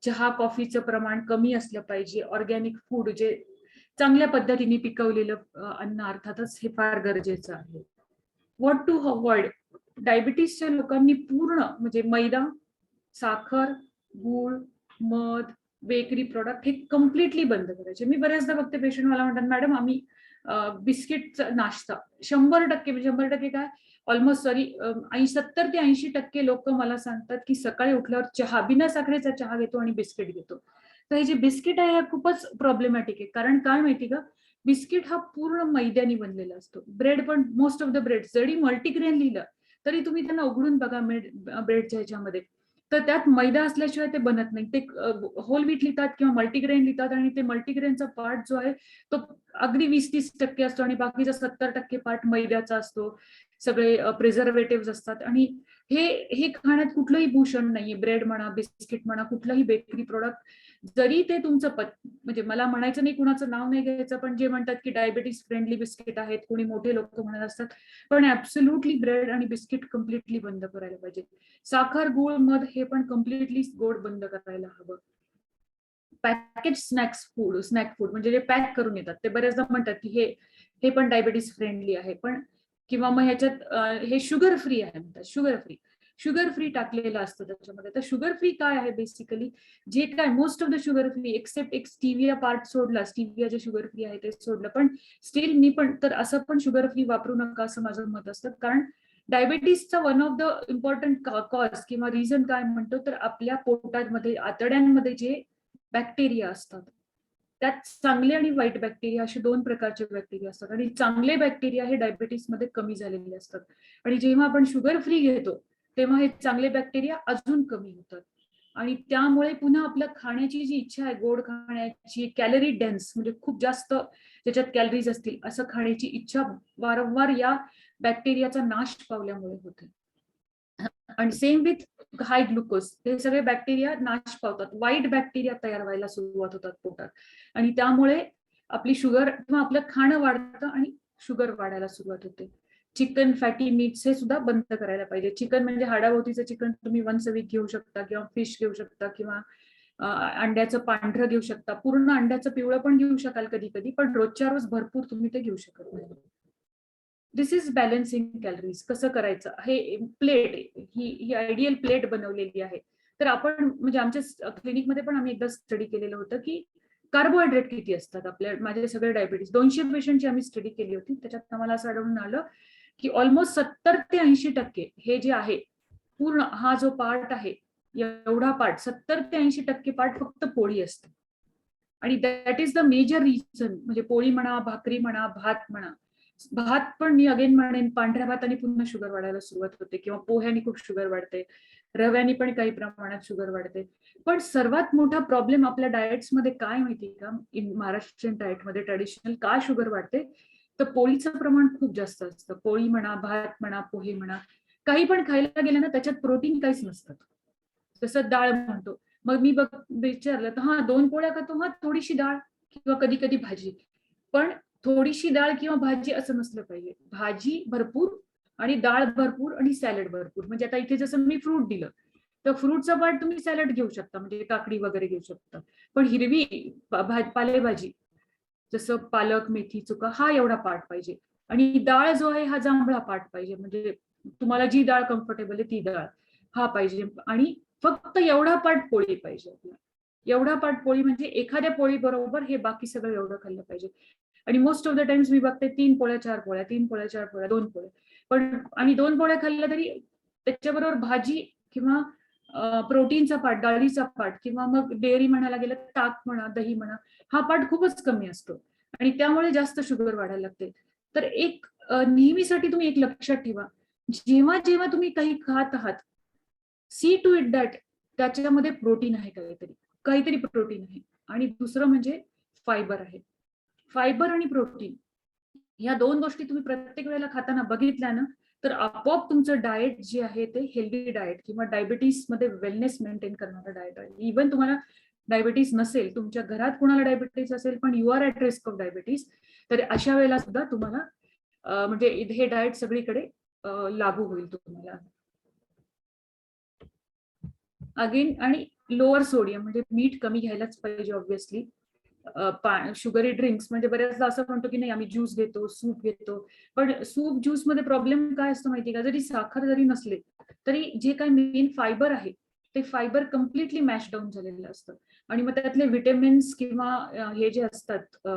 चहा कॉफीचं प्रमाण कमी असलं पाहिजे. ऑर्गॅनिक फूड जे चांगल्या पद्धतीने पिकवलेलं अन्न अर्थातच हे फार गरजेचं आहे. व्हॉट टू अवॉइड, डायबिटीसच्या लोकांनी पूर्ण म्हणजे मैदा, साखर, गूळ, मध, बेकरी प्रोडक्ट हे कम्प्लिटली बंद करायचे. मी बऱ्याचदा बघते पेशंट मला म्हणतात मॅडम आम्ही बिस्किटचा नाश्ता 100% म्हणजे 100% काय ऑलमोस्ट 70 ते 80% लोक मला सांगतात की सकाळी उठल्यावर चहा, बिना साखरेचा चहा घेतो आणि बिस्किट घेतो. तर हे जे बिस्किट आहे खूपच प्रॉब्लेमॅटिक आहे. कारण काय माहिती का, बिस्किट हा पूर्ण मैद्याने बनलेला असतो. ब्रेड पण मोस्ट ऑफ द ब्रेड जरी मल्टीग्रेन लिहिलं तरी तुम्ही त्यांना उघडून बघा ब्रेडच्या ह्याच्यामध्ये, तर त्यात मैदा असल्याशिवाय ते बनत नाही. ते होल व्हीट लिहितात किंवा मल्टीग्रेन लिहितात आणि ते मल्टीग्रेनचा पार्ट जो आहे तो अगदी 20-30% असतो आणि बाकीचा 70% पार्ट मैद्याचा असतो. सगळे प्रिझर्वेटिव्ह असतात आणि हे खाण्यात कुठलंही भूषण नाहीये. ब्रेड म्हणा, बिस्किट म्हणा, कुठलंही बेकरी प्रोडक्ट जरी ते तुमचं म्हणजे मला म्हणायचं नाही, कुणाचं नाव नाही घ्यायचं, पण जे म्हणतात की डायबिटीस फ्रेंडली बिस्किट आहेत, कोणी मोठे लोक म्हणत असतात, पण ऍब्सोल्युटली ब्रेड आणि बिस्किट कम्प्लिटली बंद करायला पाहिजे. साखर, गूळ, मध हे पण कम्प्लिटली गोड बंद करायला हवं. पॅकेज स्नॅक फूड म्हणजे जे पॅक करून येतात ते बऱ्याचदा म्हणतात की हे पण डायबिटीस फ्रेंडली आहे, पण किंवा मग ह्याच्यात हे शुगर फ्री आहे म्हणतात. शुगर फ्री टाकलेलं असतं त्याच्यामध्ये. तर शुगर फ्री काय आहे बेसिकली, जे काय most of the sugar free except एक स्टिविया पार्ट सोडला, स्टिविया जे शुगर फ्री आहे ते सोडलं, पण स्टील मी पण तर असं पण शुगर फ्री वापरू नका असं माझं मत असतं. कारण डायबिटीसचा one of the important cause किंवा रिझन काय म्हणतो तर आपल्या पोटामध्ये, आतड्यांमध्ये जे बॅक्टेरिया असतात त्यात चांगले आणि वाईट बॅक्टेरिया असे 2 प्रकारचे बॅक्टेरिया असतात आणि चांगले बॅक्टेरिया हे डायबिटीसमध्ये कमी झालेले असतात आणि जेव्हा आपण शुगर फ्री घेतो तेव्हा हे चांगले बॅक्टेरिया अजून कमी होतात आणि त्यामुळे पुन्हा आपल्या खाण्याची जी इच्छा आहे, गोड खाण्याची, कॅलरी डेन्स म्हणजे खूप जास्त त्याच्यात कॅलरीज असतील असं खाण्याची इच्छा वारंवार या बॅक्टेरियाचा नाश पावल्यामुळे होते. आणि सेम विथ हाय ग्लुकोज, हे सगळे बॅक्टेरिया नाश पावतात, वाईट बॅक्टेरिया तयार व्हायला सुरुवात होतात पोटात आणि त्यामुळे आपली शुगर किंवा आपलं खाणं वाढतं आणि शुगर वाढायला सुरुवात होते. चिकन, फॅटी मीट्स हे सुद्धा बंद करायला पाहिजे. चिकन म्हणजे हाडाभोवतीचं चिकन तुम्ही वन्स अ वीक घेऊ शकता किंवा फिश घेऊ शकता किंवा अंड्याचं पांढरं घेऊ शकता. पूर्ण अंड्याचं पिवळं पण घेऊ शकाल कधी कधी, पण रोजच्या रोज भरपूर तुम्ही ते घेऊ शकत नाही. दिस इज बॅलन्सिंग कॅलरीज. कसं करायचं, हे प्लेट ही आयडियल प्लेट बनवलेली आहे. तर आपण म्हणजे आमच्या क्लिनिकमध्ये पण आम्ही एकदा स्टडी केलेलं होतं की कार्बोहायड्रेट किती असतात आपल्या, माझे सगळे डायबिटीस 200 पेशंटची आम्ही स्टडी केली होती. त्याच्यात आम्हाला असं आढळून आलं की ऑलमोस्ट 70 ते 80% हे जे आहे पूर्ण हा जो पार्ट आहे, एवढा पार्ट 70 ते 80% पार्ट फक्त पोळी असते आणि that is the major reason. म्हणजे पोळी म्हणा, भाकरी म्हणा, भात म्हणा, भात पण मी अगेन म्हणेन, पांढऱ्या भाताने पुन्हा शुगर वाढायला सुरुवात होते, किंवा पोह्याने खूप शुगर वाढते, रव्याने पण काही प्रमाणात शुगर वाढते. पण सर्वात मोठा प्रॉब्लेम आपल्या डाएट्समध्ये काय माहिती का, इन महाराष्ट्रीयन डाएटमध्ये ट्रॅडिशनल का शुगर वाढते, तर पोळीचं प्रमाण खूप जास्त असतं. पोळी म्हणा, भात म्हणा, पोहे म्हणा, काही पण खायला गेलं ना त्याच्यात प्रोटीन काहीच नसतं. तसं डाळ म्हणतो, मग मी विचारलं तर हा 2 पोळ्या खातो, हा थोडीशी डाळ किंवा कधी कधी भाजी. पण थोडीशी डाळ किंवा भाजी असं नसलं पाहिजे. भाजी भरपूर आणि डाळ भरपूर आणि सॅलड भरपूर. म्हणजे आता इथे जसं मी फ्रूट दिलं, तर फ्रूटचा पार्ट तुम्ही सॅलड घेऊ शकता, म्हणजे काकडी वगैरे घेऊ शकता. पण हिरवी पालेभाजी जसं पालक, मेथी, चुका, हा एवढा पार्ट पाहिजे. आणि डाळ जो आहे हा जांभळा पार्ट पाहिजे, म्हणजे तुम्हाला जी डाळ कम्फर्टेबल आहे ती डाळ हा पाहिजे. आणि फक्त एवढा पार्ट पोळी पाहिजे आपल्याला. एवढा पार्ट पोळी म्हणजे एखाद्या पोळी बरोबर हे बाकी सगळं एवढं खाल्लं पाहिजे. आणि मोस्ट ऑफ द टाइम्स मी बघते 3 पोळ्या 4 पोळ्या, 3 पोळ्या 4 पोळ्या, 2 पोळ्या. पण आणि 2 पोळ्या खाल्ल्या तरी त्याच्याबरोबर भाजी किंवा प्रोटीनचा पार्ट, डाळीचा पार्ट, किंवा मग डेअरी म्हणायला गेलं ताक म्हणा, दही म्हणा, हा पार्ट खूपच कमी असतो आणि त्यामुळे जास्त शुगर वाढायला लागते. तर एक नेहमीसाठी तुम्ही एक लक्षात ठेवा, जेव्हा जेव्हा तुम्ही काही खात आहात, सी टू इट दॅट त्याच्यामध्ये प्रोटीन आहे, काहीतरी काहीतरी प्रोटीन आहे. आणि दुसरं म्हणजे फायबर आहे. फायबर आणि प्रोटीन या 2 गोष्टी तुम्ही प्रत्येक वेळेला खाताना बघितल्या ना, तर आपोआप तुमचं डाएट जे आहे ते हेल्दी डाएट किंवा डायबिटीस मध्ये वेलनेस मेंटेन करणारं डाएट आहे. इव्हन तुम्हाला डायबिटीस नसेल, तुमच्या घरात कोणाला डायबिटीस असेल, पण you are at risk of diabetes, तर अशा वेळेला सुद्धा तुम्हाला म्हणजे हे डाएट सगळीकडे लागू होईल तुम्हाला. अगेन आणि लोअर सोडियम, म्हणजे मीठ कमी घ्यायलाच पाहिजे ऑब्व्हियसली. शुगरी ड्रिंक्स म्हणजे बऱ्याचदा असं म्हणतो की नाही आम्ही ज्यूस घेतो, सूप घेतो, पण सूप ज्यूस मध्ये प्रॉब्लेम काय असतो माहिती का, जरी साखर जरी नसले तरी जे काही मेन फायबर आहे ते फायबर कम्प्लिटली मॅश डाऊन झालेलं असतं. आणि मग त्यातले विटॅमिन्स किंवा हे जे असतात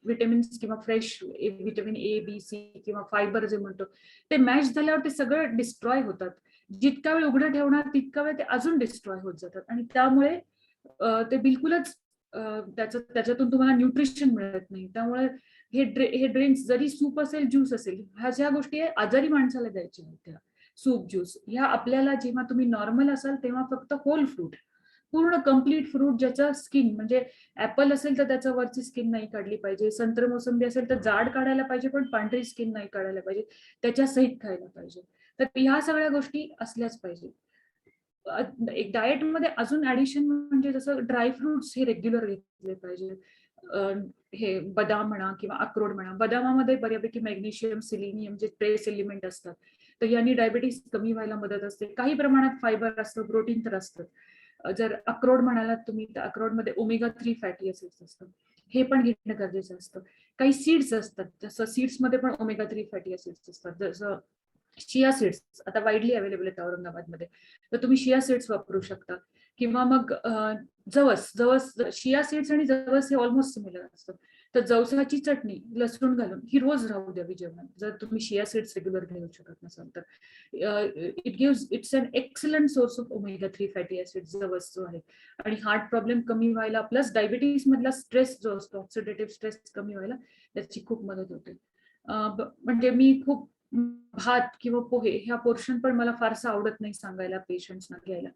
विटॅमिन्स किंवा fresh vitamin A, B, C किंवा फायबर जे म्हणतो, ते मॅश झाल्यावर ते सगळं डिस्ट्रॉय होतात. जितका वेळ उघडं ठेवणार तितका वेळ ते अजून डिस्ट्रॉय होत जातात. आणि त्यामुळे ते बिलकुलच त्याच्यातून तुम्हाला न्यूट्रिशन मिळत नाही. त्यामुळे हे ड्रिंक्स जरी सूप असेल, ज्यूस असेल, ह्या ज्या गोष्टी आजारी माणसाला द्यायच्या होत्या, सूप ज्यूस ह्या आपल्याला जेव्हा तुम्ही नॉर्मल असाल तेव्हा फक्त होल फ्रूट, पूर्ण कम्प्लीट फ्रूट ज्याचं स्किन, म्हणजे ऍपल असेल तर त्याचं वरची स्किन नाही काढली पाहिजे, संत्र मोसंबी असेल तर जाड काढायला पाहिजे पण पांढरी स्किन नाही काढायला पाहिजे, त्याच्या सहित खायला पाहिजे. तर ह्या सगळ्या गोष्टी असल्याच पाहिजे. एक डाएट मध्ये अजून ऍडिशन म्हणजे जसं ड्रायफ्रुट्स हे रेग्युलर घेतले पाहिजे. हे बदाम म्हणा किंवा अक्रोड म्हणा, बदामामध्ये बऱ्यापैकी मॅग्नेशियम, सिलिनियम जे ट्रेस एलिमेंट असतात, तर यांनी डायबिटीस कमी व्हायला मदत असते. काही प्रमाणात फायबर असतं, प्रोटीन तर असतं. जर अक्रोड म्हणालात तुम्ही तर अक्रोडमध्ये ओमेगा 3 फॅटी ऍसिड्स असतात, हे पण घेणं गरजेचं असतं. काही सीड्स असतात, जसं सीड्समध्ये पण ओमेगा 3 फॅटी ऍसिड्स असतात, जसं शिया सीड्स आता वाईडली अवेलेबल आहेत औरंगाबादमध्ये, तर तुम्ही शिया सीड्स वापरू शकता. किंवा मग जवस, शिया सीड्स आणि जवस हे ऑलमोस्ट सिमिलर असतं. तर जवसाची चटणी लसूण घालून ही रोज राहू द्यावी जेवणात, जर तुम्ही शिया सीड्स रेग्युलर घेऊ शकत नसाल तर. It's an excellent source of omega 3 fatty acid जवस जो आहे. आणि हार्ट प्रॉब्लेम कमी व्हायला प्लस डायबिटीस मधला स्ट्रेस जो असतो, ऑक्सिडेटिव्ह स्ट्रेस कमी व्हायला त्याची खूप मदत होते. म्हणजे मी खूप भात किंवा पोहे ह्या पोर्शन पण मला फारसं आवडत नाही सांगायला पेशंट्सना घ्यायला,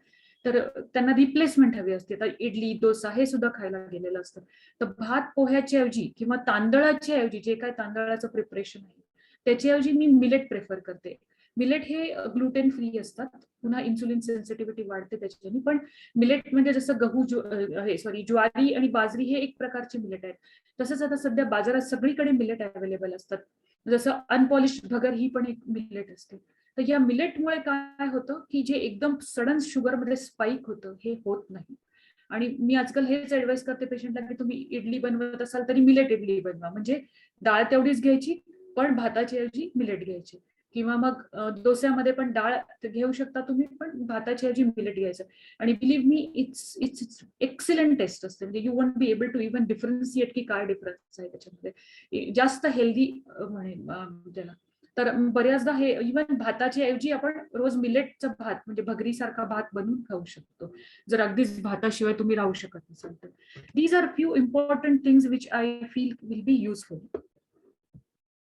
तर त्यांना रिप्लेसमेंट हवी असते. आता इडली, डोसा हे सुद्धा खायला गेलेलं असतं, तर भात पोह्याच्या ऐवजी किंवा तांदळाच्या ऐवजी, जे काय तांदळाचं प्रिपरेशन आहे त्याच्याऐवजी मी मिलेट प्रेफर करते. मिलेट हे ग्लुटेन फ्री असतात, पुन्हा इन्सुलिन सेन्सिटिव्हिटी वाढते त्याच्याने. पण मिलेट म्हणजे जसं ज्वारी आणि बाजरी हे एक प्रकारचे मिलेट आहेत, तसंच आता सध्या बाजारात सगळीकडे मिलेट अवेलेबल असतात. जसं अनपॉलिश भगर ही पण एक मिलेट असते. तर या मिलेटमुळे काय होतं की जे एकदम सडन शुगरमध्ये स्पाइक होतं हे होत नाही. आणि मी आजकाल हेच ऍडवाइस करते पेशंटला की तुम्ही इडली बनवत असाल तरी मिलेट इडली बनवा, म्हणजे डाळ तेवढीच घ्यायची पण भाताची ऐवजी मिलेट घ्यायची. किंवा मग डोस्यामध्ये पण डाळ घेऊ शकता तुम्ही, पण भाताची ऐवजी मिलेट घ्यायचं. आणि believe me it's excellent taste असते, म्हणजे you want be able to even differentiate की काय डिफरन्स आहे त्याच्यामध्ये. जास्त हेल्दी म्हणेन त्याला. तर बऱ्याचदा हे इव्हन भाताच्या ऐवजी आपण रोज मिलेटचा भात म्हणजे भगरीसारखा भात बनवून खाऊ शकतो, जर अगदीच भाताशिवाय तुम्ही राहू शकत नसाल तर. These are few important things which I feel will be useful.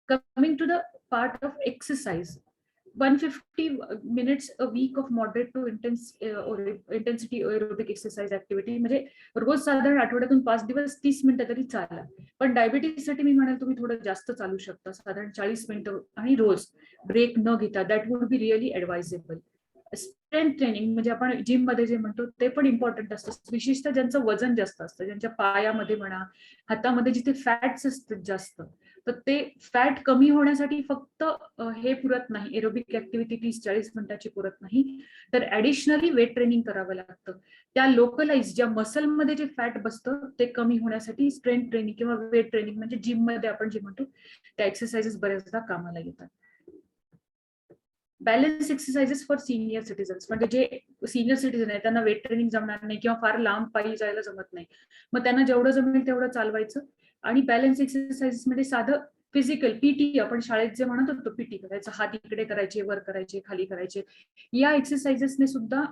Coming to the part of exercise, 150 minutes a week of moderate to intensity aerobic exercise activity, म्हणजे रोज साधारण आठवड्यातून 5 दिवस 30 मिनिटं तरी चाला. पण डायबिटीजसाठी मी म्हणाल तुम्ही थोडं जास्त चालू शकता, साधारण 40 मिनिटं आणि रोज ब्रेक न घेता. That would be really advisable. Strength training म्हणजे आपण जिम मध्ये जे म्हणतो ते पण इम्पॉर्टंट असतं, विशेषतः ज्यांचं वजन जास्त असतं, ज्यांच्या पायामध्ये म्हणा, हातामध्ये जिथे फॅट्स असतात जास्त, तर ते फॅट कमी होण्यासाठी फक्त हे पुरत नाही, एरोबिक ऍक्टिव्हिटी 30-40 मिनिटाची पुरत नाही, तर ऍडिशनली वेट ट्रेनिंग करावं लागतं. त्या लोकलाइज ज्या मसलमध्ये जे फॅट बसतं ते कमी होण्यासाठी स्ट्रेंथ ट्रेनिंग किंवा वेट ट्रेनिंग म्हणजे जिम मध्ये आपण जे म्हणतो त्या एक्सरसाइजेस बऱ्याचदा कामाला येतात. Balance exercises for senior citizens, म्हणजे जे सिनियर सिटीजन आहे त्यांना वेट ट्रेनिंग जमणार नाही किंवा फार लांब पायी जायला जमत नाही, मग त्यांना जेवढं जमेल तेवढं चालवायचं. आणि बॅलन्स एक्सरसाइजेस मध्ये साधं फिजिकल पीटी, आपण शाळेत जे म्हणत होतो पीटी करायचं, हात इकडे करायचे, वर करायचे, खाली करायचे, या एक्सरसाइजेसने सुद्धा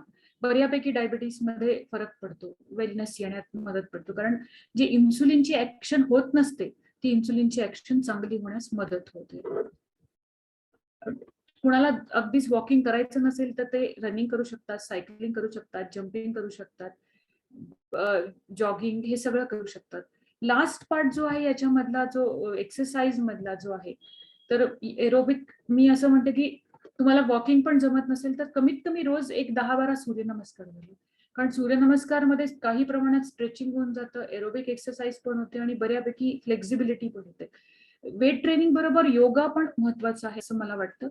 बऱ्यापैकी डायबिटीस मध्ये फरक पडतो, वेलनेस येण्यात मदत पडतो. कारण जे इन्सुलिनची ऍक्शन होत नसते ती इन्सुलिनची ऍक्शन चांगली होण्यास मदत होते. कुणाला अगदीच वॉकिंग करायचं नसेल तर ते रनिंग करू शकतात, सायकलिंग करू शकतात, जम्पिंग करू शकतात, जॉगिंग, हे सगळं करू शकतात. लास्ट पार्ट जो आहे याच्यामधला, जो एक्सरसाइज मधला जो आहे, तर एरोबिक मी असं म्हणते की तुम्हाला वॉकिंग पण जमत नसेल तर कमीत कमी रोज एक 10-12 सूर्यनमस्कार झाले. कारण सूर्यनमस्कार मध्ये काही प्रमाणात स्ट्रेचिंग होऊन जातं, एरोबिक एक्सरसाइज पण होते आणि बऱ्यापैकी फ्लेक्झिबिलिटी पण होते. वेट ट्रेनिंग बरोबर योगा पण महत्वाचं आहे असं मला वाटतं.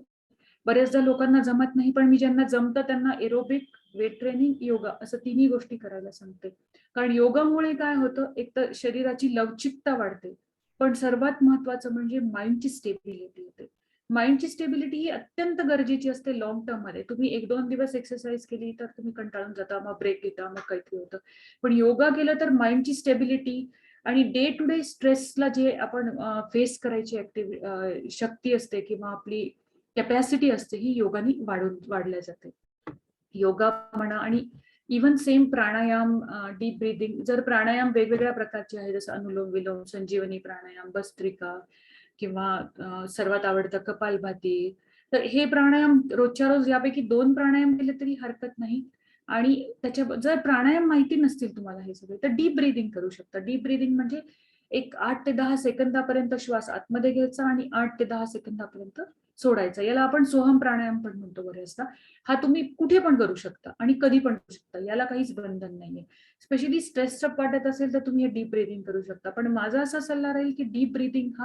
बऱ्याचदा लोकांना जमत नाही, पण मी ज्यांना जमतं त्यांना एरोबिक, वेट ट्रेनिंग, योगा असं तिन्ही गोष्टी करायला सांगते. कारण योगामुळे काय होतं, एक तर शरीराची लवचिकता वाढते, पण सर्वात महत्वाचं म्हणजे माइंडची स्टेबिलिटी होते. माइंडची स्टेबिलिटी ही अत्यंत गरजेची असते लॉंग टर्म मध्ये. तुम्ही 1-2 दिवस एक्सरसाइज केली तर तुम्ही कंटाळून जाता, मग ब्रेक घेता, मग काहीतरी होतं. पण योगा केलं तर माइंडची स्टेबिलिटी आणि डे टू डे स्ट्रेसला जे आपण फेस करायची शक्ती असते किंवा आपली कॅपॅसिटी असते, ही योगाने वाढल्या जाते. योगा म्हणा आणि इव्हन सेम प्राणायाम, डीप ब्रीदिंग, जर प्राणायाम वेगवेगळ्या प्रकारचे आहे, जसं अनुलोम विलोम, संजीवनी प्राणायाम, भस्त्रिका किंवा सर्वात आवडतं कपालभाती, तर हे प्राणायाम रोजच्या रोज यापैकी 2 प्राणायाम केले तरी हरकत नाही. आणि त्याच्या जर प्राणायाम माहिती नसतील तुम्हाला हे सगळे, तर डीप ब्रीदिंग करू शकता. डीप ब्रीदिंग म्हणजे एक 8 ते 10 सेकंदापर्यंत श्वास आतमध्ये घ्यायचा आणि 8 ते 10 सेकंदापर्यंत सोडायचा. याला आपण सोहम प्राणायाम पण म्हणतो बऱ्याचदा. हा तुम्ही कुठे पण करू शकता आणि कधी पण करू शकता, याला काहीच बंधन नाहीये. स्पेशली स्ट्रेसचं वाटत असेल तर तुम्ही हे डीप ब्रीदिंग करू शकता. पण माझा असा सल्ला राहील की डीप ब्रीदिंग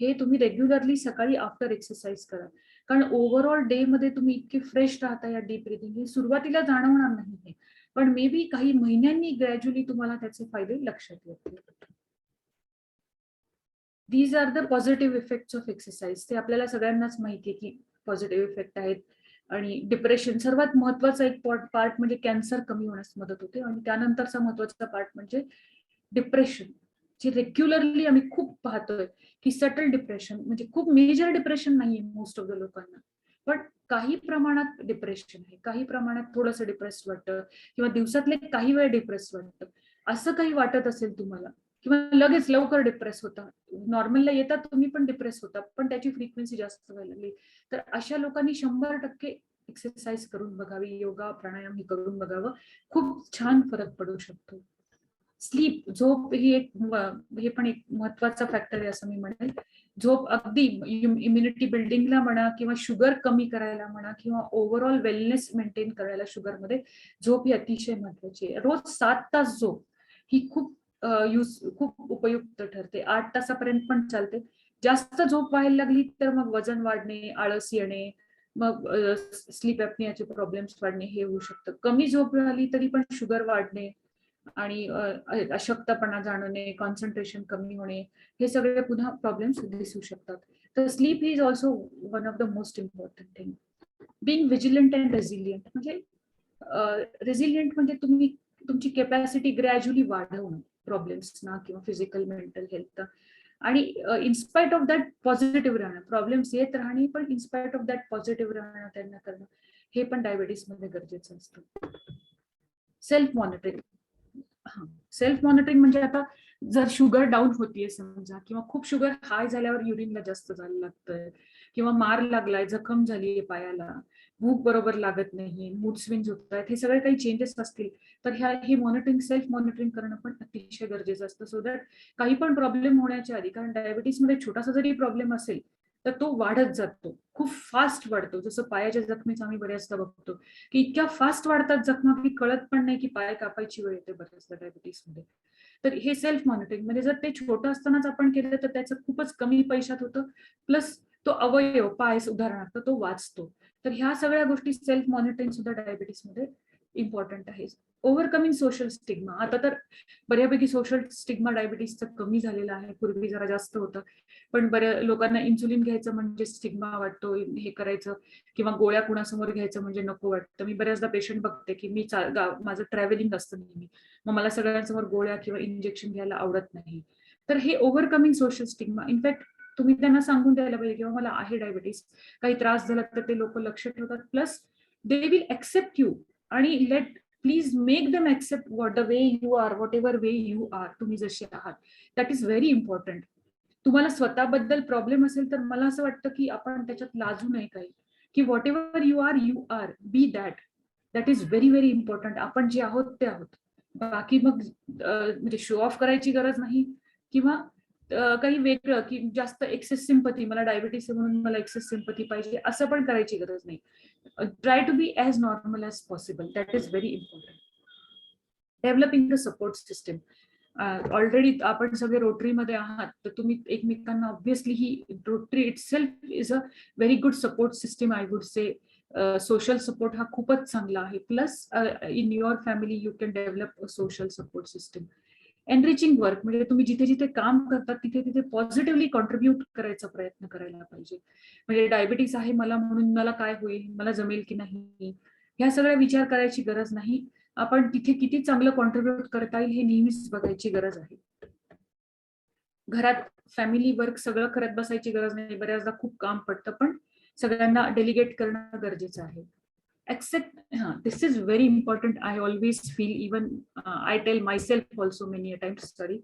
हे तुम्ही रेग्युलरली सकाळी आफ्टर एक्सरसाइज करा. कारण ओव्हरऑल डे मध्ये तुम्ही इतके फ्रेश राहता या डीप ब्रीदिंग, सुरुवातीला जाणवणार नाही हे, पण मे बी काही महिन्यांनी ग्रॅज्युअली तुम्हाला त्याचे फायदे लक्षात येतील. These are the positive effects of exercise. ते आपल्याला सगळ्यांनाच माहिती आहे की पॉझिटिव्ह इफेक्ट आहेत. आणि डिप्रेशन, सर्वात महत्वाचा एक पार्ट म्हणजे कॅन्सर कमी होण्यास मदत होते. आणि त्यानंतरचा महत्वाचा पार्ट म्हणजे डिप्रेशन, जे रेग्युलरली आम्ही खूप पाहतोय की सटल डिप्रेशन, म्हणजे खूप मेजर डिप्रेशन नाहीये मोस्ट ऑफ द लोकांना, पण काही प्रमाणात डिप्रेशन आहे, काही प्रमाणात थोडंसं डिप्रेस्ड वाटतं किंवा दिवसातले काही वेळ डिप्रेस वाटतं. असं काही वाटत असेल तुम्हाला किंवा लगेच लवकर डिप्रेस होता, नॉर्मलला येतात तुम्ही पण डिप्रेस होता, पण त्याची फ्रिक्वेन्सी जास्त व्हायला लागली, तर अशा लोकांनी 100% एक्सरसाइज करून बघावी, योगा प्राणायाम हे करून बघावं. खूप छान फरक पडू शकतो. स्लीप, झोप ही हे पण एक महत्वाचा फॅक्टर आहे असं मी म्हणेल. झोप अगदी इम्युनिटी बिल्डिंगला म्हणा किंवा शुगर कमी करायला म्हणा किंवा ओव्हरऑल वेलनेस मेंटेन करायला शुगरमध्ये झोप ही अतिशय महत्वाची आहे. रोज 7 तास झोप ही खूप खूप उपयुक्त ठरते. 8 तासापर्यंत पण चालते. जास्त झोप व्हायला लागली तर मग वजन वाढणे, आळस येणे, मग स्लीप ऍपनियाचे प्रॉब्लेम्स वाढणे हे होऊ शकतं. कमी झोप झाली तरी पण शुगर वाढणे आणि अशक्तपणा जाणवणे, कॉन्सन्ट्रेशन कमी होणे, हे सगळे पुन्हा प्रॉब्लेम्स दिसू शकतात. तर sleep is also one of the most important thing. Being vigilant and resilient, म्हणजे रेझिलियंट म्हणजे तुम्ही तुमची कॅपॅसिटी ग्रॅज्युअली वाढवणं प्रॉब्लेम्सना किंवा फिजिकल मेंटल हेल्थ, आणि इन्स्पाइट ऑफ दॅट पॉझिटिव्ह राहणं, प्रॉब्लेम्स येत राहणे पण इन्स्पाइट ऑफ दॅट पॉझिटिव्ह राहणं, त्यांना करणं, हे पण डायबिटीस मध्ये गरजेचं असतं. सेल्फ मॉनिटरिंग, सेल्फ मॉनिटरिंग म्हणजे आता जर शुगर डाऊन होतीये समजा, किंवा खूप शुगर हाय झाल्यावर युरिनला जास्त जायला लागतंय, किंवा मार लागलाय, जखम झालीये पायाला, भूक बरोबर लागत नाही, मूड स्विंग्स होत आहेत, हे सगळे काही चेंजेस असतील तर हे मॉनिटरिंग, सेल्फ मॉनिटरिंग करणं पण अतिशय गरजेचं असतं. सो दॅट काही पण प्रॉब्लेम होण्याच्या आधी, कारण डायबिटीसमध्ये छोटासा जरी प्रॉब्लेम असेल तर तो वाढत जातो, खूप फास्ट वाढतो. जसं पायाच्या जखमेचं आम्ही बऱ्याचदा बघतो की इतक्या फास्ट वाढतात जखमा की कळत पण नाही की पाय कापायची वेळ येते बऱ्याचदा डायबिटीसमध्ये. तर हे सेल्फ मॉनिटरिंग म्हणजे जर ते छोटं असतानाच आपण केलं तर त्याचं खूपच कमी पैशात होतं, प्लस तो अवयव पाय उदाहरणार्थ तो वाचतो. तर ह्या सगळ्या गोष्टी सेल्फ मॉनिटरिंग सुद्धा डायबिटीसमध्ये इम्पॉर्टंट आहे. ओव्हरकमिंग सोशल स्टिग्मा, आता तर बऱ्यापैकी सोशल स्टिग्मा डायबिटीसचं कमी झालेलं आहे, पूर्वी जरा जास्त होतं. पण बऱ्या लोकांना इन्सुलिन घ्यायचं म्हणजे स्टिग्मा वाटतो, हे करायचं किंवा गोळ्या कुणासमोर घ्यायचं म्हणजे नको वाटतं. मी बऱ्याचदा पेशंट बघते की मी माझं ट्रॅव्हलिंग असतं नेहमी, मग मला सगळ्यांसमोर गोळ्या किंवा इंजेक्शन घ्यायला आवडत नाही. तर हे ओव्हरकमिंग सोशल स्टिग्मा, इनफॅक्ट तुम्ही त्यांना सांगून द्यायला पाहिजे किंवा मला आहे डायबिटीस, काही त्रास झाला तर ते लोक लक्ष ठेवतात, plus they will accept you आणि let please make them accept what the way you are, whatever way you are, तुम्ही जसे आहात. That is very important. तुम्हाला स्वतःबद्दल प्रॉब्लेम असेल तर मला असं वाटतं की आपण त्याच्यात लाजू नये काही, की whatever you are be that. That is very very important. आपण जे आहोत ते आहोत. बाकी मग म्हणजे शो ऑफ करायची गरज नाही, किंवा काही वेगळं की जास्त एक्सेस सिम्पथी, मला डायबिटीस आहे म्हणून मला एक्सेस सिम्पथी पाहिजे असं पण करायची गरज नाही. Try to be as normal as possible. That is very important. Developing the support system. Already आपण सगळे रोटरीमध्ये आहात तर तुम्ही एकमेकांना, ऑब्व्हियसली ही Rotary itself is a very good support system, I would say. Social support हा खूपच चांगला आहे. Plus in your family you can develop a social support system. Enriching work म्हणजे तुम्ही जिथे जिथे काम करतात तिथे तिथे पॉझिटिव्हली कॉन्ट्रीब्युट करायचा प्रयत्न करायला पाहिजे. म्हणजे डायबिटीस आहे मला म्हणून मला काय होईल, मला जमेल की नाही, ह्या सगळ्या विचार करायची गरज नाही. आपण तिथे किती चांगलं कॉन्ट्रीब्युट करता येईल हे नेहमीच बघायची गरज आहे. घरात फॅमिली वर्क सगळं करत बसायची गरज नाही, बऱ्याचदा खूप काम पडतं, पण सगळ्यांना डेलिगेट करणं गरजेचं आहे. Accept, this is very important. I always feel, even I tell myself also many a times, sorry,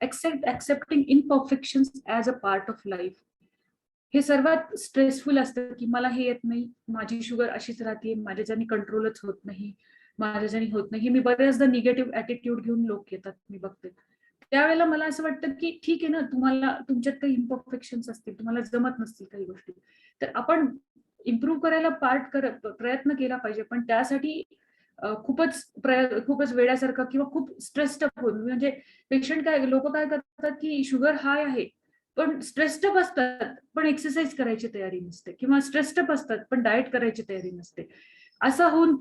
accepting imperfections as a part of life. हे सर्वात स्ट्रेसफुल असतं की मला हे येत नाही, माझी शुगर अशीच राहते, माझ्याच्याने कंट्रोलच होत नाही, माझ्याच्याने होत नाही, हे मी बऱ्याचदा निगेटिव्ह ऍटिट्यूड घेऊन लोक येतात, मी बघते. त्यावेळेला मला असं वाटतं की ठीक आहे ना, तुम्हाला तुमच्यात काही इम्परफेक्शन्स असतील, तुम्हाला जमत नसतील काही गोष्टी, तर आपण इम्प्रूव्ह करायला प्रयत्न केला पाहिजे. पण त्यासाठी खूपच वेड्यासारखं किंवा खूप स्ट्रेस्ड होऊन, म्हणजे पेशंट लोक काय करतात की शुगर हाय आहे पण स्ट्रेस्ड असतात, पण एक्सरसाइज करायची तयारी नसते, किंवा स्ट्रेस्ड असतात पण डाएट करायची तयारी नसते. असं होऊन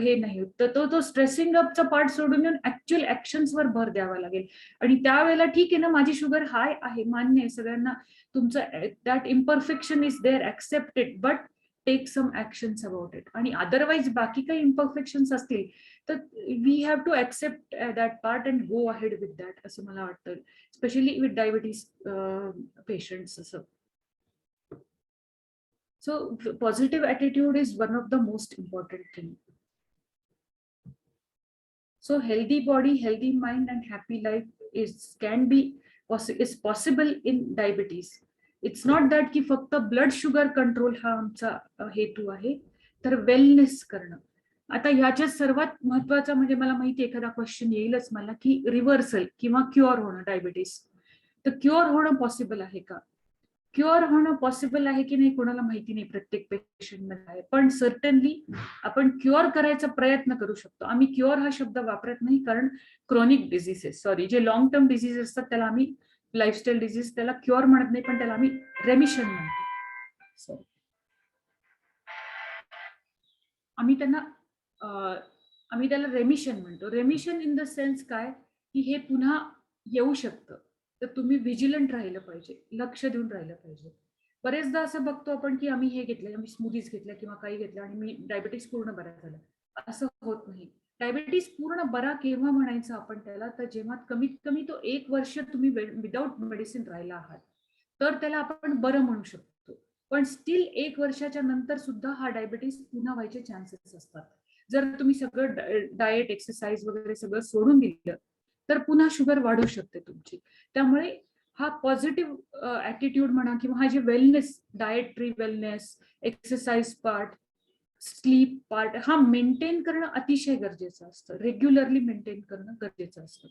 हे नाही होत. तर तो स्ट्रेसिंग अपचा पार्ट सोडून येऊन ऍक्च्युअल ऍक्शन्सवर भर द्यावा लागेल. आणि त्यावेळेला ठीक आहे ना, माझी शुगर हाय आहे, मान्य आहे सगळ्यांना, तुमचं that imperfection is there, accepted, but take some actions about it. आणि अदरवाईज बाकी काही इम्परफेक्शन्स असतील तर we have to accept that part and go ahead with that, असं मला वाटतं, स्पेशली विथ डायबिटीज पेशंट्स असं. So positive attitude is one of the most important thing. So healthy body, healthy mind and happy life is possible in diabetes. It's not that की फक्त blood sugar control हा आमचा हेतू आहे, तर wellness करणं. आता ह्याच्यात सर्वात महत्वाचं म्हणजे मला माहिती एखादा क्वेश्चन येईलच मला की रिव्हर्सल किंवा क्युअर होणं डायबिटीस. तर क्युअर होणं पॉसिबल आहे का? क्युअर होणं पॉसिबल आहे की नाही कोणाला माहिती नाही, प्रत्येक पेशंटमध्ये आहे, पण सर्टनली आपण क्युअर करायचा प्रयत्न करू शकतो. आम्ही क्युअर हा शब्द वापरत नाही, कारण क्रोनिक डिझिसेस, सॉरी, जे लॉंग टर्म डिझीज असतात त्याला आम्ही, लाईफस्टाईल डिझीज, त्याला क्युअर म्हणत नाही, पण त्याला आम्ही रेमिशन म्हणतो. आम्ही त्याला रेमिशन म्हणतो. रेमिशन इन द सेन्स काय की हे पुन्हा येऊ शकतं, तर तुम्ही व्हिजिलंट राहिलं पाहिजे, लक्ष देऊन राहिलं पाहिजे. बरेचदा असं बघतो आपण की आम्ही हे घेतलं, आम्ही स्मूदीज घेतल्या किंवा काही घेतलं आणि मी डायबिटीस पूर्ण बरा झाला, असं होत नाही. डायबिटीस पूर्ण बरा केव्हा म्हणायचं आपण त्याला, तर जेव्हा कमीत कमी तो 1 वर्ष तुम्ही विदाऊट मेडिसिन राहिला आहात, तर त्याला आपण बरं म्हणू शकतो. पण स्टील 1 वर्षाच्या नंतर सुद्धा हा डायबिटीस पुन्हा व्हायचे चान्सेस असतात. जर तुम्ही सगळं डाएट, एक्सरसाइज वगैरे सगळं सोडून दिलं तर पुन्हा शुगर वाढू शकते तुमची. त्यामुळे हा पॉझिटिव्ह ऍटिट्यूड म्हणा किंवा हा जे wellness, dietary wellness, exercise part, sleep part हा मेंटेन करणं अतिशय गरजेचं असतं. रेग्युलरली मेंटेन करणं गरजेचं असतं.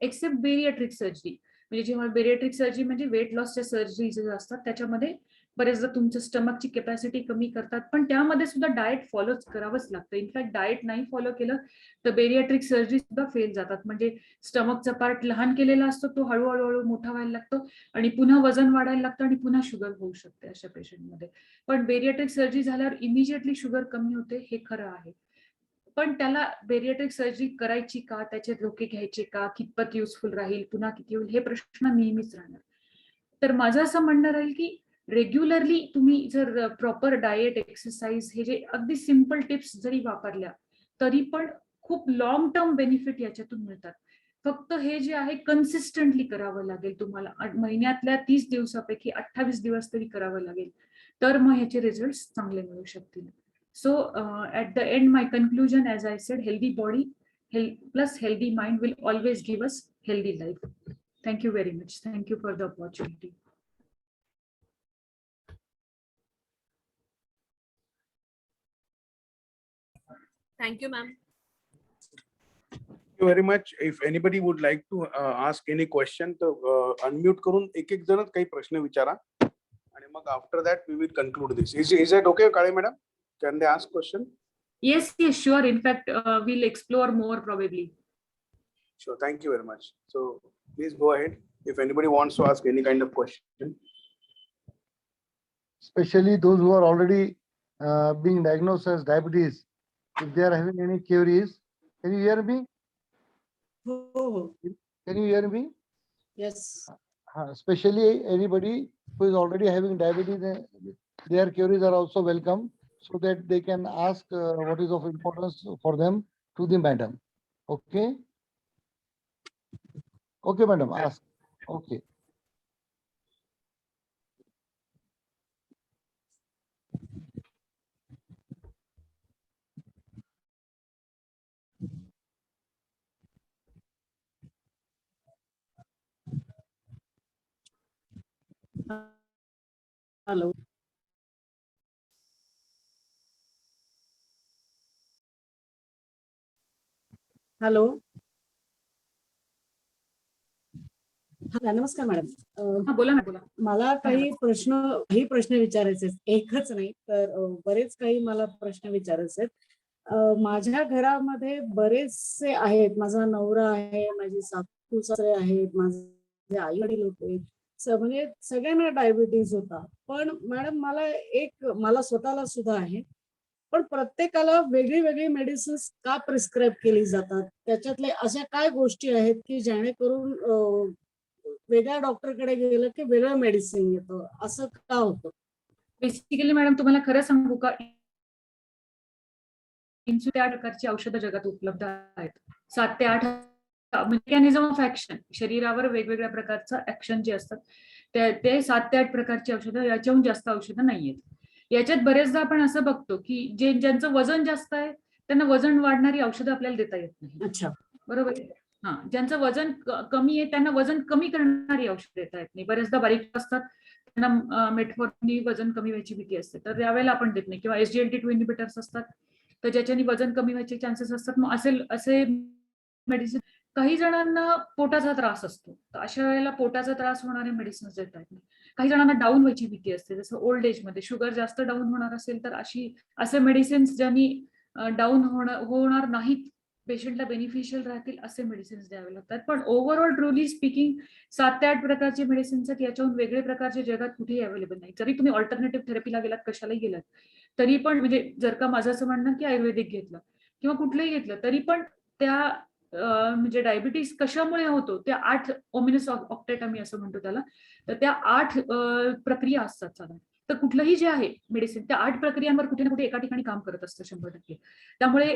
एक्सेप्ट बेरियाट्रिक सर्जरी, म्हणजे जेव्हा बेरियाट्रिक सर्जरी म्हणजे वेट लॉसच्या सर्जरी जे असतात त्याच्यामध्ये बरेचदा तुमचं स्टमकची कॅपॅसिटी कमी करतात, पण त्यामध्ये सुद्धा डाएट फॉलोच करावंच लागतं. इनफॅक्ट डाएट नाही फॉलो केलं तर बेरियाट्रिक सर्जरी सुद्धा फेल जातात. म्हणजे स्टमकचा पार्ट लहान केलेला असतो, तो हळूहळू मोठा व्हायला लागतो आणि पुन्हा वजन वाढायला लागतं आणि पुन्हा शुगर होऊ शकते अशा पेशंटमध्ये. पण बेरियाट्रिक सर्जरी झाल्यावर इमिजिएटली शुगर कमी होते हे खरं आहे. पण त्याला बेरियाट्रिक सर्जरी करायची का, त्याचे धोके घ्यायचे का, कितपत युजफुल राहील, पुन्हा किती होईल, हे प्रश्न नेहमीच राहणार. तर माझं असं म्हणणं राहील की रेग्युलरली तुम्ही जर प्रॉपर डाएट, एक्सरसाइज हे जे अगदी सिम्पल टिप्स जरी वापरल्या तरी पण खूप लॉंग टर्म बेनिफिट याच्यातून मिळतात. फक्त हे जे आहे कन्सिस्टंटली करावं लागेल तुम्हाला. महिन्यातल्या 30 दिवसापैकी 28 दिवस तरी करावं लागेल, तर मग ह्याचे रिझल्ट चांगले मिळू शकतील. So at the end, my conclusion, as I said, healthy body plus healthy mind will always give us healthy life. Thank you very much. Thank you for the opportunity. Thank you, ma'am. Thank you very much. If anybody would like to ask any question, तो unmute करून एक जणच काही प्रश्न विचारा आणि मग after that we will conclude this. Is that okay, Kale madam? Can they ask question? Yes, sure. In fact, we'll explore more probably. Sure. Thank you very much. So please go ahead. If anybody wants to ask any kind of question. Especially those who are already being diagnosed as diabetes, if they are having any queries, can you hear me? Oh, Can you hear me? yes. Especially anybody who is already having diabetes, their queries are also welcome, so that they can ask what is of importance for them to the madam. Okay? Okay, madam, ask. Okay. Hello. Hello. नमस्कार madam. हा, बोला ना, बोला. मला काही प्रश्न विचारायचे आहेत. एकच नाही तर बरेच काही मला प्रश्न विचारायचे आहेत. माझ्या घरामध्ये बरेचसे आहेत. माझा नवरा आहे, माझी सासू सासरे आहेत, माझे आई वडील होते. म्हणजे सगळ्यांना डायबिटीज होता. पण मॅडम मला स्वतःला सुद्धा आहे. पण प्रत्येकाला वेगळी वेगळी मेडिसिन्स का प्रिस्क्राईब केली जातात? त्याच्यातले अशा काय गोष्टी आहेत की जेणेकरून वेगळ्या डॉक्टरकडे गेलं की वेगळं मेडिसिन येतं, असं का होतं? बेसिकली मॅडम तुम्हाला खरं सांगू का, 300 ते 8 प्रकारची औषधं जगात उपलब्ध आहेत. 7 ते 8 मेकॅनिझम ऑफ ऍक्शन, शरीरावर वेगवेगळ्या प्रकारचं ऍक्शन जे असतात ते 7 ते 8 प्रकारची औषधं, याच्याहून जास्त औषधं नाहीयेत. याच्यात बरेचदा आपण असं बघतो की ज्यांचं वजन जास्त आहे त्यांना वजन वाढणारी औषधं आपल्याला देता येत नाही. अच्छा. बरोबर आहे. हा, ज्यांचं वजन कमी आहे त्यांना वजन कमी करणारी औषधं देता येत नाही. बरेचदा बारीक असतात, त्यांना मेटफॉर्मिननी वजन कमी व्हायची भीती असते, तर त्यावेळेला आपण देत नाही. किंवा SGLT2 इनिबिटर्स असतात, तर ज्याच्यानी वजन कमी व्हायचे चान्सेस असतात, मग असे मेडिसिन. काही जणांना पोटाचा त्रास असतो, तर अशा वेळेला पोटाचा त्रास होणारे मेडिसिन देता येत नाही. काही जणांना डाऊन व्हायची भीती असते, जसं ओल्ड एज मध्ये शुगर जास्त डाऊन होणार असेल तर असे मेडिसिन्स ज्यांनी डाऊन होणार नाहीत, पेशंटला बेनिफिशियल राहतील असे मेडिसिन्स द्यावे लागतात. पण ओव्हरऑल ट्रुली स्पीकिंग 7 ते 8 प्रकारचे मेडिसिन्स आहेत, याच्याहून वेगळे प्रकारचे जगात कुठेही अवेलेबल नाही. जरी तुम्ही ऑल्टरनेटिव्ह थेरपीला गेलात, कशालाही गेलात, तरी पण म्हणजे जर का माझं असं म्हणणं की आयुर्वेदिक घेतलं किंवा कुठलंही घेतलं तरी पण त्या म्हणजे डायबिटीस कशामुळे होतो, त्या 8 ओमिनस ऑक्टेट आम्ही असं म्हणतो त्याला, तर त्या 8 प्रक्रिया असतात साधारण. तर कुठलंही जे आहे मेडिसिन त्या 8 प्रक्रियांवर कुठे ना कुठे एका ठिकाणी काम करत असतं 100%. त्यामुळे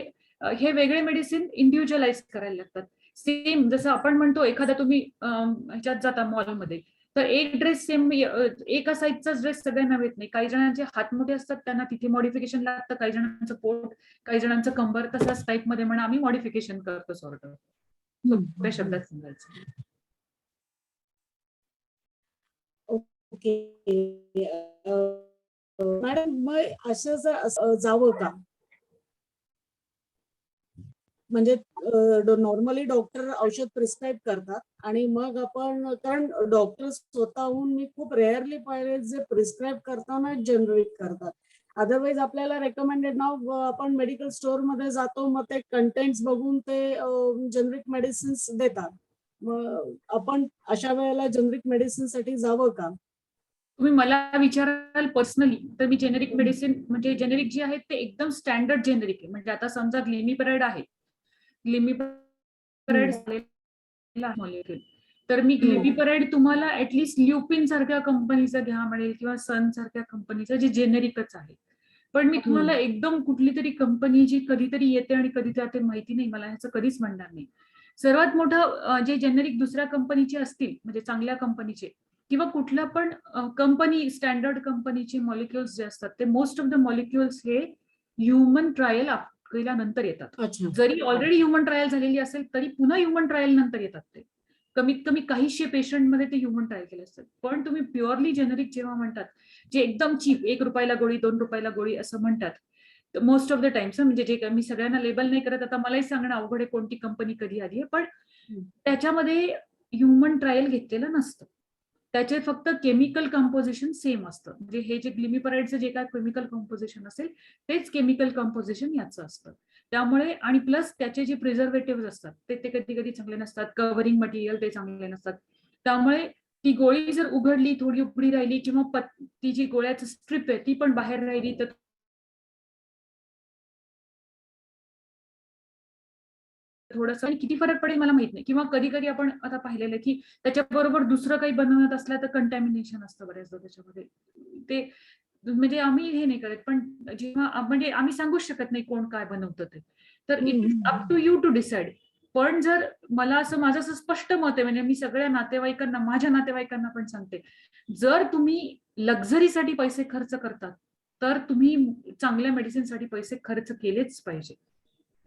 हे वेगळे मेडिसिन इंडिव्हिज्युअलाइज करायला लागतात. सेम जसं आपण म्हणतो, एखादा तुम्ही ह्याच्यात जाता मॉलमध्ये, तर एक ड्रेस सेम एका साईजचाच ड्रेस सगळ्यांना येत नाही. काही जणांचे हात मोठे असतात, त्यांना तिथे मॉडिफिकेशन लागतं. काही जणांचं पोट, काही जणांचं कंबर, तसाच टाईप मध्ये म्हणा आम्ही मॉडिफिकेशन करतो सॉर्ट. सोप्या शब्दात सांगायचं. ओके. मॅडम, मग असं जर जावं का, म्हणजे नॉर्मली डॉक्टर औषध प्रिस्क्राईब करतात आणि मग आपण, कारण डॉक्टर स्वतःहून मी खूप रेअरली पाहिले जे प्रिस्क्राईब करताना जनरिक करतात. अदरवाईज आपल्याला रेकमेंडेड नाव आपण मेडिकल स्टोअर मध्ये जातो, मग ते कंटेंट्स बघून ते जनरिक मेडिसिन्स देतात. मग आपण अशा वेळेला जनरिक मेडिसिन साठी जावं का? तुम्ही मला विचाराल पर्सनली तर मी जेनेरिक मेडिसिन म्हणजे जेनेरिक जे आहेत ते एकदम स्टँडर्ड जेनेरिक आहे. म्हणजे आता समजा ग्लिमिपराइड आहे, ग्लिमिपराइड मॉलिक्युल, तर मी ग्लिमिपराइड तुम्हाला ऍटलिस्ट ल्युपिन सारख्या कंपनीचं घ्या म्हणेल किंवा सन सारख्या कंपनीचं जे जेनेरिकच आहे. पण मी तुम्हाला एकदम कुठली तरी कंपनी जी कधीतरी येते आणि कधी जाते माहिती नाही, मला ह्याचं कधीच म्हणणार नाही. सर्वात मोठं जे जेनेरिक दुसऱ्या कंपनीचे असतील म्हणजे चांगल्या कंपनीचे किंवा कुठल्या पण कंपनी स्टँडर्ड कंपनीचे मॉलिक्युल्स जे असतात ते मोस्ट ऑफ द मॉलिक्युल्स हे ह्युमन ट्रायल केल्यानंतर येतात. जरी ऑलरेडी ह्युमन ट्रायल झालेली असेल तरी पुन्हा ह्युमन ट्रायल नंतर येतात. ते कमीत कमी काहीशे पेशंटमध्ये ते ह्युमन ट्रायल केले असतात. पण तुम्ही प्युअरली जेनेरिक जेव्हा म्हणतात, जे एकदम चीप, 1 रुपयाला गोळी 2 रुपयाला गोळी असं म्हणतात मोस्ट ऑफ द टाइम्स, म्हणजे जे मी सगळ्यांना लेबल नाही करत, आता मलाही सांगणं अवघड आहे कोणती कंपनी कधी आली आहे, पण त्याच्यामध्ये ह्युमन ट्रायल घेतलेलं नसतं. त्याचे फक्त केमिकल कंपोजिशन सेम असतं. म्हणजे हे जे ग्लिमिपराइडचं जे काय केमिकल कंपोजिशन असेल तेच केमिकल कंपोजिशन याचं असतं. त्यामुळे आणि प्लस त्याचे जे प्रिझर्वेटिव्ह असतात ते कधी कधी चांगले नसतात, कव्हरिंग मटेरियल ते चांगले नसतात. त्यामुळे ती गोळी जर उघडली, थोडी उघडी राहिली किंवा ती जी गोळ्याचं स्ट्रिप आहे ती पण बाहेर राहिली तर थोडंसं आणि किती फरक पडेल मला माहित नाही. किंवा कधी कधी आपण आता पाहिलेलं की त्याच्याबरोबर दुसरं काही बनवत असलं तर कंटॅमिनेशन असतं बऱ्याचदा त्याच्यामध्ये. ते म्हणजे आम्ही हे नाही करत, पण जेव्हा म्हणजे आम्ही सांगूच शकत नाही कोण काय बनवतं ते. तर it is up to you to decide. पण जर मला असं माझं असं स्पष्ट मत आहे, म्हणजे मी सगळ्या नातेवाईकांना, माझ्या नातेवाईकांना पण सांगते, जर तुम्ही लक्झरीसाठी पैसे खर्च करतात तर तुम्ही चांगल्या मेडिसिनसाठी पैसे खर्च केलेच पाहिजे.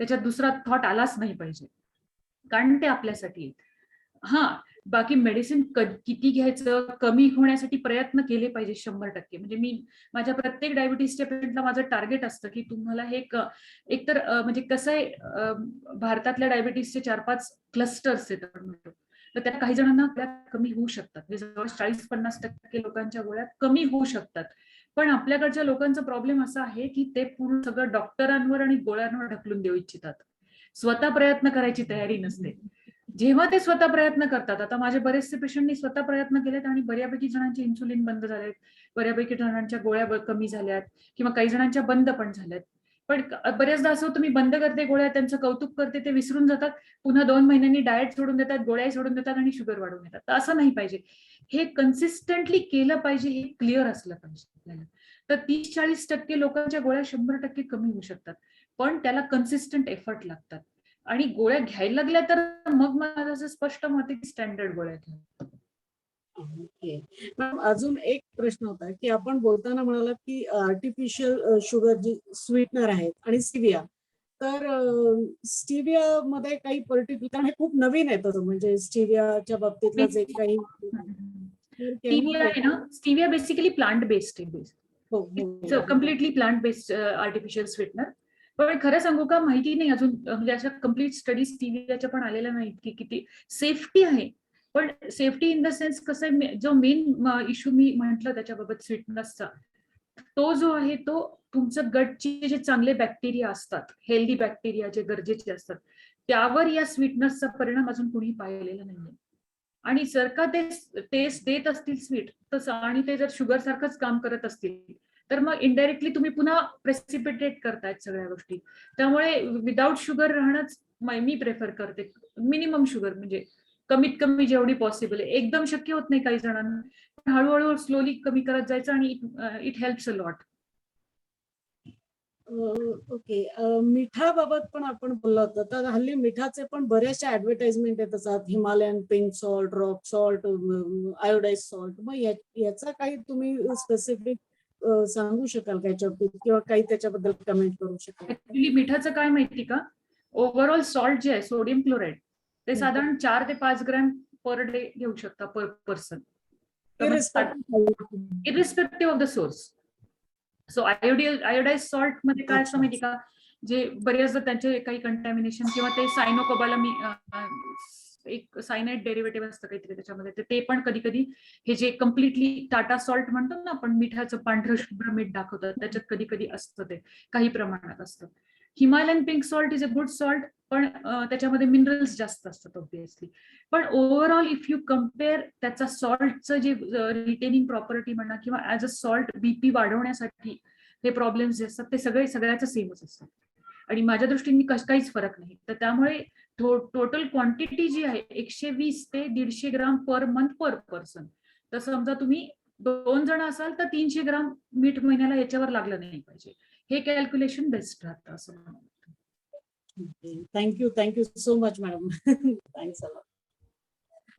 त्याच्यात दुसरा थॉट आलाच नाही पाहिजे, कारण ते आपल्यासाठी. हा, बाकी मेडिसिन किती घ्यायचं, कमी होण्यासाठी प्रयत्न केले पाहिजे 100%. म्हणजे मी माझ्या प्रत्येक डायबिटीसच्या पेशंटला माझं टार्गेट असतं की तुम्हाला हे एकतर म्हणजे कसं आहे, भारतातल्या डायबिटीसचे 4-5 क्लस्टर्स आहेत आपण म्हणतो, तर त्या काही जणांना गोळ्या कमी होऊ शकतात. म्हणजे जवळ 40-50% लोकांच्या गोळ्या कमी होऊ शकतात. पण आपल्याकडच्या लोकांचा प्रॉब्लेम असा आहे की ते पूर्ण सगळं डॉक्टरांवर आणि गोळ्यांवर ढकलून देऊ इच्छितात. स्वतः प्रयत्न करायची तयारी नसते. जेव्हा ते स्वतः प्रयत्न करतात, आता माझे बरेचसे पेशंटनी स्वतः प्रयत्न केलेत आणि बऱ्यापैकी जणांचे इन्सुलिन बंद झालेत, बऱ्यापैकी जणांच्या गोळ्या कमी झाल्यात किंवा काही जणांच्या बंद पण झाल्यात. पण बऱ्याचदा असं होतं, मी बंद करते गोळ्या, त्यांचं कौतुक करते, ते विसरून जातात, पुन्हा 2 महिन्यांनी डाएट सोडून देतात, गोळ्याही सोडून देतात आणि शुगर वाढवून येतात. तर असं नाही पाहिजे. हे कन्सिस्टंटली केलं पाहिजे, हे क्लिअर असलं पाहिजे आपल्याला. तर 30-40% लोकांच्या गोळ्या 100% कमी होऊ शकतात, पण त्याला कन्सिस्टंट एफर्ट लागतात. आणि गोळ्या घ्यायला लागल्या तर मग माझं असं स्पष्ट मत आहे की स्टँडर्ड गोळ्या घ्या. ओके मॅम, अजून एक प्रश्न होता की आपण बोलताना म्हणालात की आर्टिफिशियल शुगर जी स्वीटनर आहेत आणि स्टिविया, तर स्टिविया मध्ये काही पर्टिक्युलर, कारण हे खूप नवीन आहे तसं, म्हणजे स्टिवियाच्या बाबतीतलं जे काही स्टिविया आहे ना, स्टिविया बेसिकली प्लांट बेस्ड आहे, completely plant based artificial sweetener. पण खरं सांगू का, माहिती नाही अजून, म्हणजे अशा कम्प्लीट स्टडीज स्टिवियाच्या पण आलेल्या नाहीत की किती सेफ्टी आहे. पण सेफ्टी इन द सेन्स कसं आहे, जो मेन इश्यू मी म्हटलं त्याच्याबाबत स्वीटनेसचा, तो जो आहे तो तुमचं गटचे जे चांगले बॅक्टेरिया असतात, हेल्दी बॅक्टेरिया जे गरजेचे असतात, त्यावर या स्वीटनेसचा परिणाम अजून कोणी पाहिलेला नाहीये. आणि जर का ते टेस्ट देत असतील स्वीट तसं आणि ते जर शुगर सारखंच काम करत असतील तर मग इनडायरेक्टली तुम्ही पुन्हा प्रेसिपिटेट करतायत सगळ्या गोष्टी. त्यामुळे विदाऊट शुगर राहणंच मी प्रेफर करते. मिनिमम शुगर म्हणजे कमीत कमी जेवढी पॉसिबल आहे. एकदम शक्य होत नाही काही जणांना, पण हळूहळू स्लोली कमी करत जायचं आणि it helps a lot. Okay, मिठाबाबत पण आपण बोललो होतो, तर हल्ली मिठाचे पण बऱ्याचशा ऍडव्हर्टाइजमेंट येत असतात, Himalayan pink salt, rock salt, iodise salt. मग याचा काही तुम्ही स्पेसिफिक सांगू शकाल का याच्याबद्दल, किंवा काही त्याच्याबद्दल कमेंट करू शकाल? ऍक्च्युली मिठाचं काय माहिती का, ओव्हरऑल सॉल्ट जे आहे सोडियम क्लोराईड ते साधारण 4 ते 5 ग्रॅम पर डे घेऊ शकता per person, irrespective of the source. So iodise salt मध्ये काय असतं माहिती का, जे बरेचदा त्यांचे काही कंटॅमिनेशन किंवा ते सायनोकोबालामी एक सायनाइड डेरिव्हेटिव्ह असतं काहीतरी त्याच्यामध्ये, ते पण कधी कधी हे जे कम्प्लिटली टाटा सॉल्ट म्हणतो ना आपण, मिठाचं पांढरं शुभ्र मीठ दाखवतात, त्याच्यात कधी कधी असतं, ते काही प्रमाणात असतं. Himalayan pink salt is a good salt, पण त्याच्यामध्ये मिनरल्स जास्त असतात ऑब्व्हियसली. पण ओव्हरऑल इफ यू कम्पेअर त्याचा सॉल्टचं जे रिटेनिंग प्रॉपर्टी म्हणा किंवा ऍज अ सॉल्ट बीपी वाढवण्यासाठी हे प्रॉब्लेम्स जे असतात ते सगळ्याचं सेमच असतात, आणि माझ्या दृष्टीने काहीच फरक नाही. तर त्यामुळे टोटल क्वांटिटी जी आहे 120 ते 150 ग्राम पर मंथ पर पर्सन. तर समजा तुम्ही 2 जण असाल तर 300 ग्राम मीठ महिन्याला याच्यावर लागलं नाही पाहिजे. हे कॅल्क्युलेशन बेस्ट राहतं असं मला वाटतं. Thank you so much madam. Thanks a lot.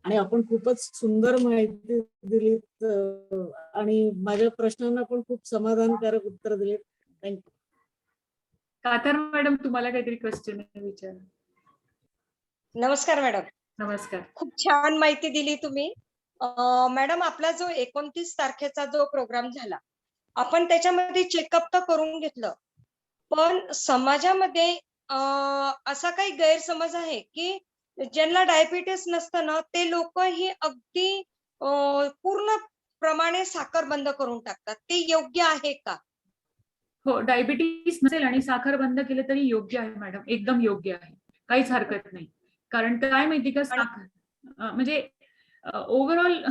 आणि आपण खूपच सुंदर माहिती दिलीत आणि माझ्या प्रश्नांना पण खूप समाधानकारक उत्तर दिलीत. थँक्यू. कातर मॅडम, तुम्हाला काहीतरी क्वेश्चन विचार. नमस्कार मॅडम. नमस्कार. खूप छान माहिती दिली तुम्ही. मॅडम, आपला जो 29 तारखेचा जो प्रोग्राम झाला, आपण त्याच्यामध्ये चेकअप तर करून घेतलं, पण समाजामध्ये असा काही गैरसमज आहे की ज्यांना डायबिटीस नसतं ना, ते लोक ही अगदी पूर्ण प्रमाणे साखर बंद करून टाकतात. ते योग्य आहे का? हो, डायबिटीस नसेल आणि साखर बंद केले तरी योग्य आहे मॅडम, एकदम योग्य आहे, काहीच हरकत नाही. कारण काय माहिती का, साखर म्हणजे ओव्हरऑल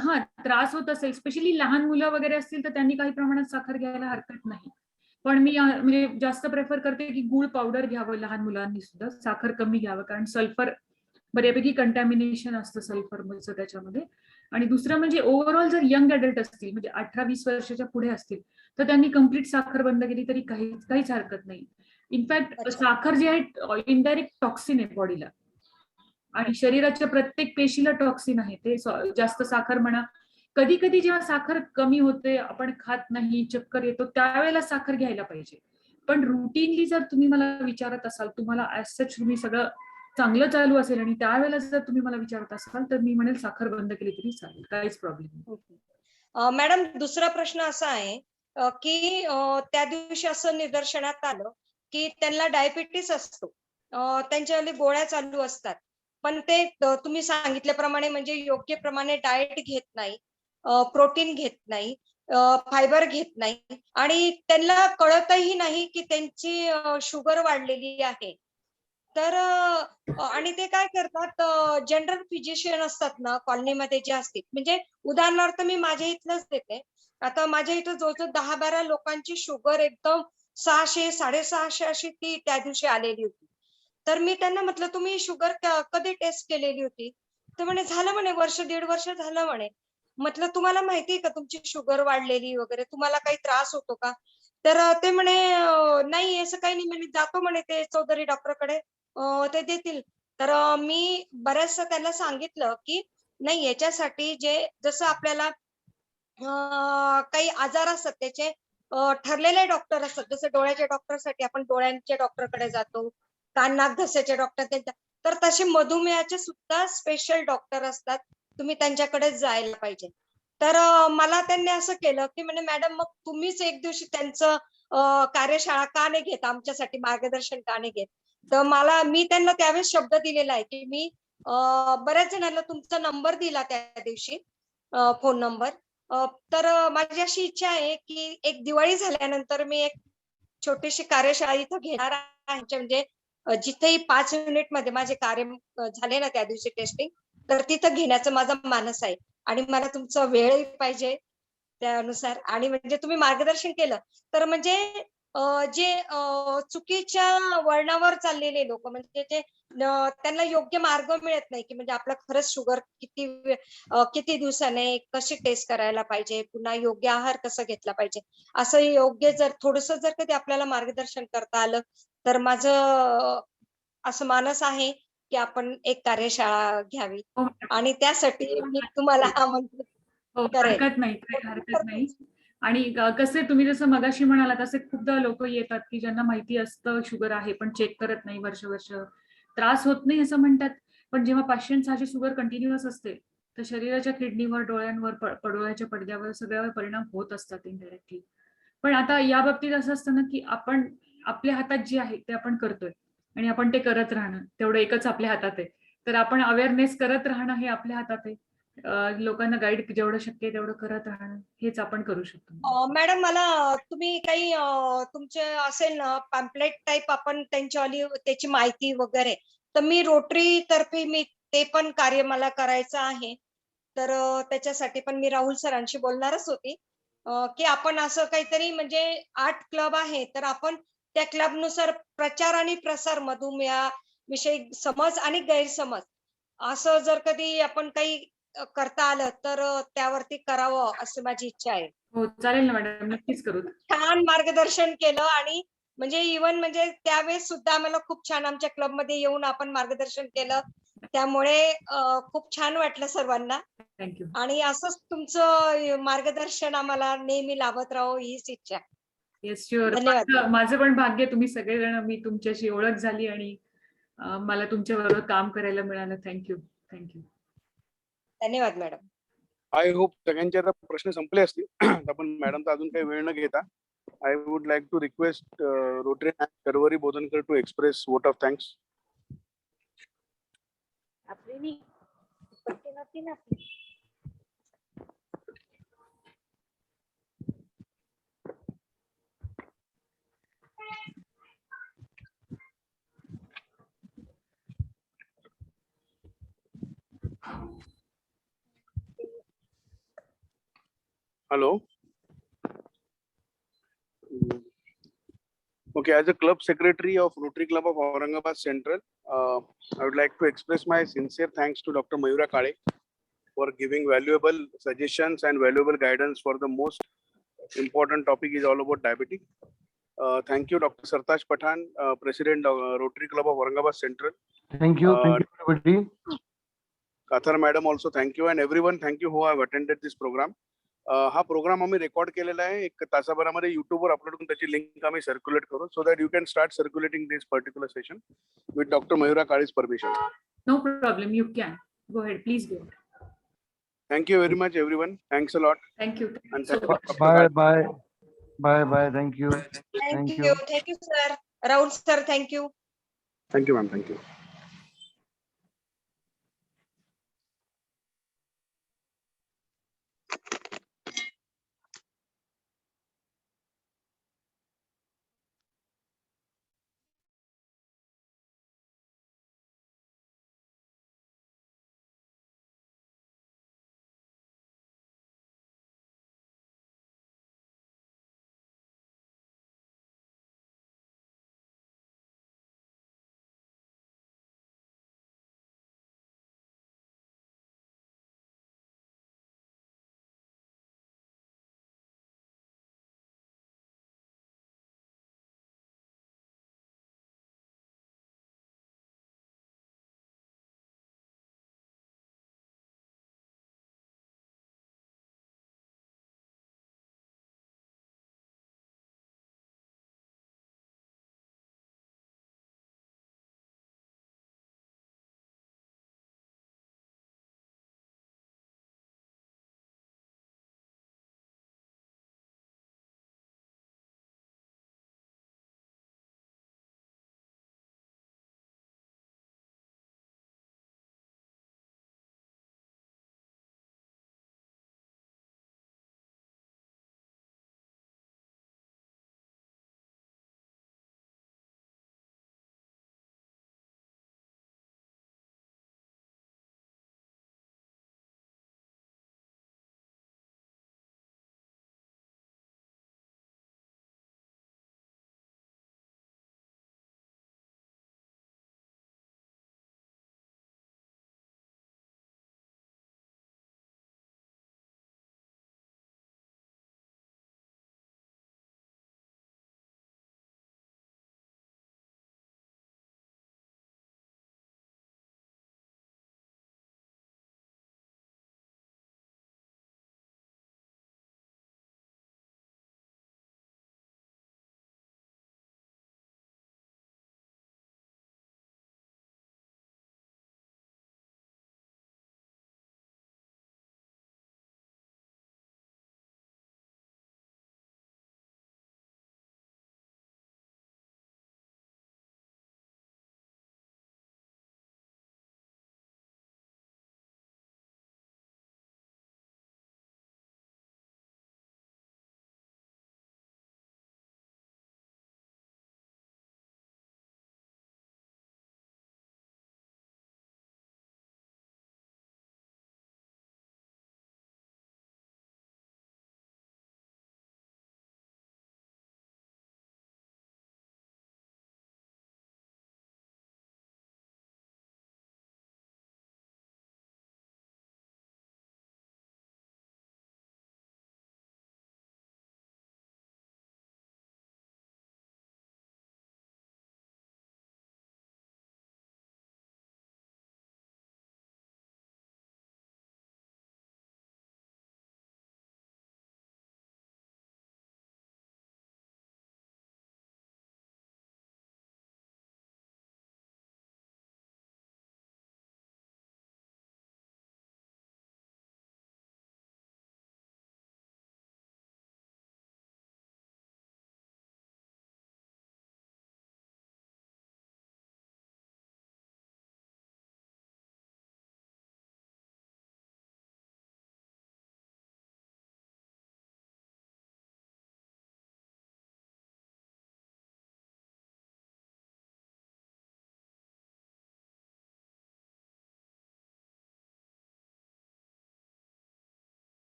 त्रास होत असेल, स्पेशली लहान मुलं वगैरे असतील तर त्यांनी काही प्रमाणात साखर घ्यायला हरकत नाही. पण मी म्हणजे जास्त प्रेफर करते की गुळ पावडर घ्यावं लहान मुलांनी सुद्धा, साखर कमी घ्यावं, कारण सल्फर बऱ्यापैकी कंटॅमिनेशन असतं सल्फरचं त्याच्यामध्ये. आणि दुसरं म्हणजे ओव्हरऑल जर यंग अडल्ट असतील, म्हणजे 18-20 वर्षाच्या पुढे असतील, तर त्यांनी कम्प्लीट साखर बंद केली तरी काहीच हरकत नाही. इनफॅक्ट साखर जी आहे इनडायरेक्ट टॉक्सिन आहे बॉडीला, आणि शरीराच्या प्रत्येक पेशीला टॉक्सिन आहे ते. जास्त साखर म्हणा, कधी कधी जेव्हा साखर कमी होते, आपण खात नाही, चक्कर येतो, त्यावेळेला साखर घ्यायला पाहिजे. पण रुटीनली जर तुम्ही मला विचारत असाल, तुम्हाला ऍज सच तुम्ही सगळं चांगलं चालू असेल आणि त्यावेळेला जर तुम्ही मला विचारत असाल, तर मी म्हणेल साखर बंद केली तरी चालेल, काहीच प्रॉब्लेम नाही. मॅडम, दुसरा प्रश्न असा आहे की त्या दिवशी असं निदर्शनात आलं की त्यांना डायबिटीस असतो, त्यांच्यावाले गोळ्या चालू असतात, पण ते तुम्ही सांगितल्याप्रमाणे म्हणजे योग्य प्रमाणे डाएट घेत नाही, प्रोटीन घेत नाही, फायबर घेत नाही, आणि त्यांना कळतही नाही की त्यांची शुगर वाढलेली आहे. तर आणि ते काय करतात, जनरल फिजिशियन असतात ना कॉलनीमध्ये जे असतील, म्हणजे उदाहरणार्थ मी माझ्या इथलंच देते. आता माझ्या इथं जवळजवळ 10-12 लोकांची शुगर एकदम 600, 650 अशी ती त्या दिवशी आलेली होती. तर मी त्यांना म्हटलं, तुम्ही शुगर कधी टेस्ट केलेली होती? तर म्हणे झालं, म्हणे वर्ष 1.5 वर्ष झालं म्हणे. म्हटलं, तुम्हाला माहितीये का तुमची शुगर वाढलेली वगैरे, तुम्हाला काही त्रास होतो का? तर ते म्हणे नाही, असं काही नाही म्हणे, जातो म्हणे ते चौधरी डॉक्टरकडे, ते देतील. तर मी बऱ्याचदा त्याला सांगितलं की नाही, याच्यासाठी जसं आपल्याला काही आजार असतात त्याचे ठरलेले डॉक्टर असतात. जसं डोळ्याच्या डॉक्टरसाठी आपण डोळ्यांच्या डॉक्टरकडे जातो, कान नाक घशाचे डॉक्टर, तर तसे मधुमेहाचे सुद्धा स्पेशल डॉक्टर असतात, तुम्ही त्यांच्याकडे जायला पाहिजे. तर मला त्यांनी असं केलं की म्हणे, मॅडम मग तुम्हीच एक दिवशी त्यांचं कार्यशाळा का नाही घेत, आमच्यासाठी मार्गदर्शन का नाही घेत? तर मी त्यांना त्यावेळेस शब्द दिलेला आहे की मी बऱ्याच जणांना तुमचा नंबर दिला त्या दिवशी, फोन नंबर. तर माझी अशी इच्छा आहे की एक दिवाळी झाल्यानंतर मी एक छोटीशी कार्यशाळा इथं घेणार आहे, म्हणजे जिथेही 5 मिनिट मध्ये माझे कार्य झाले ना त्या दिवशी टेस्टिंग, तर तिथं घेण्याचं माझा मानस आहे. आणि मला तुमचा वेळही पाहिजे त्यानुसार, आणि म्हणजे तुम्ही मार्गदर्शन केलं तर म्हणजे जे चुकीच्या वळणावर चाललेले लोक, म्हणजे जे त्यांना योग्य मार्ग मिळत नाही की म्हणजे आपलं खरंच शुगर किती दिवसाने कशी टेस्ट करायला पाहिजे, पुन्हा योग्य आहार कसा घेतला पाहिजे, असं योग्य जर थोडंसं जर कधी आपल्याला मार्गदर्शन करता आलं तर माझं असं मानस आहे की आपण एक कार्यशाळा घ्यावी, आणि त्यासाठी मी तुम्हाला आमंत्रित करेन. हरकत नाही, काही हरकत नाही. आणि कसे तुम्ही जसं मगाशी म्हणाला तसे खूपदा लोक येतात की ज्यांना माहिती असतं शुगर आहे पण चेक करत नाही, वर्ष त्रास होत नाही असं म्हणतात. पण जेव्हा 506 शुगर कंटिन्युअस असते तर शरीराच्या किडनीवर, डोळ्यांवर, डोळ्याच्या पडद्यावर सगळ्यावर परिणाम होत असतात इनडायरेक्टली. पण आता या बाबतीत असं असतं ना की आपण आपल्या हातात जे आहे ते आपण करतोय आणि आपण ते करत राहणं तेवढं एकच आपल्या हातात आहे. तर आपण अवेअरनेस करत राहणं हे आपल्या हातात आहे. लोकांना गाईड जेवढं शक्य आहे तेवढं करत राहणं हेच आपण करू शकतो. मॅडम मला तुम्ही काही तुमचे असेल ना पॅम्पलेट टाईप आपण त्यांच्यावाली त्याची माहिती वगैरे, तर मी रोटरी तर्फे मी ते पण कार्य मला करायचं आहे. तर त्याच्यासाठी पण मी राहुल सरांशी बोलणारच होती, की आपण असं काहीतरी म्हणजे 8 क्लब आहे तर आपण त्या क्लबनुसार प्रचार आणि प्रसार मधुमेहाविषयी समज आणि गैरसमज असं जर कधी आपण काही करता आलं तर त्यावरती करावं असं माझी इच्छा आहे. हो चालेल ना मॅडम, नक्कीच करू. छान मार्गदर्शन केलं आणि म्हणजे इव्हन म्हणजे त्यावेळेस सुद्धा आम्हाला खूप छान आमच्या क्लबमध्ये येऊन आपण मार्गदर्शन केलं. त्यामुळे खूप छान वाटलं सर्वांना थँक्यू. आणि असंच तुमचं मार्गदर्शन आम्हाला नेहमी लाभत राहो हीच इच्छा. Yes sure. धन्यवाद. माझं पण भाग्य तुम्ही सगळेजण, मी तुमच्याशी ओळख झाली आणि मला तुमच्याबरोबर काम करायला मिळालं. थँक्यू. थँक्यू. धन्यवाद मॅडम. आय होप सगळ्यांचे आता प्रश्न संपले असतील. आपण मॅडमचा अजून काही वेळ न घेता I would like to request Rotary Sharvari Bodhankar to express vote of thanks. Hello. Okay, as a club secretary of Rotary Club of Aurangabad Central, I would like to express my sincere thanks to Dr. Mayura Kale for giving valuable suggestions and valuable guidance for the most important topic is all about diabetes. Thank you, Dr. Sartaj Pathan, President of Rotary Club of Aurangabad Central. Thank you everybody. Kathar Madam also thank you, and everyone thank you who have attended this program. हा programme आम्ही record केलेला आहे. 1 तासाभरामध्ये युट्यूबवर upload करून त्याची link आम्ही circulate करू, so that you can start circulating this particular session with doctor Mayura Kale's permission. No problem. You can go ahead. Please go ahead. Thank you very much, everyone. Thanks a lot. Thank you. And So thank you, much. Dr. Bye Kale. bye. Thank you. Thank Thank you. Thank you, sir. Rahul sir, thank you. Thank you, ma'am. Thank you.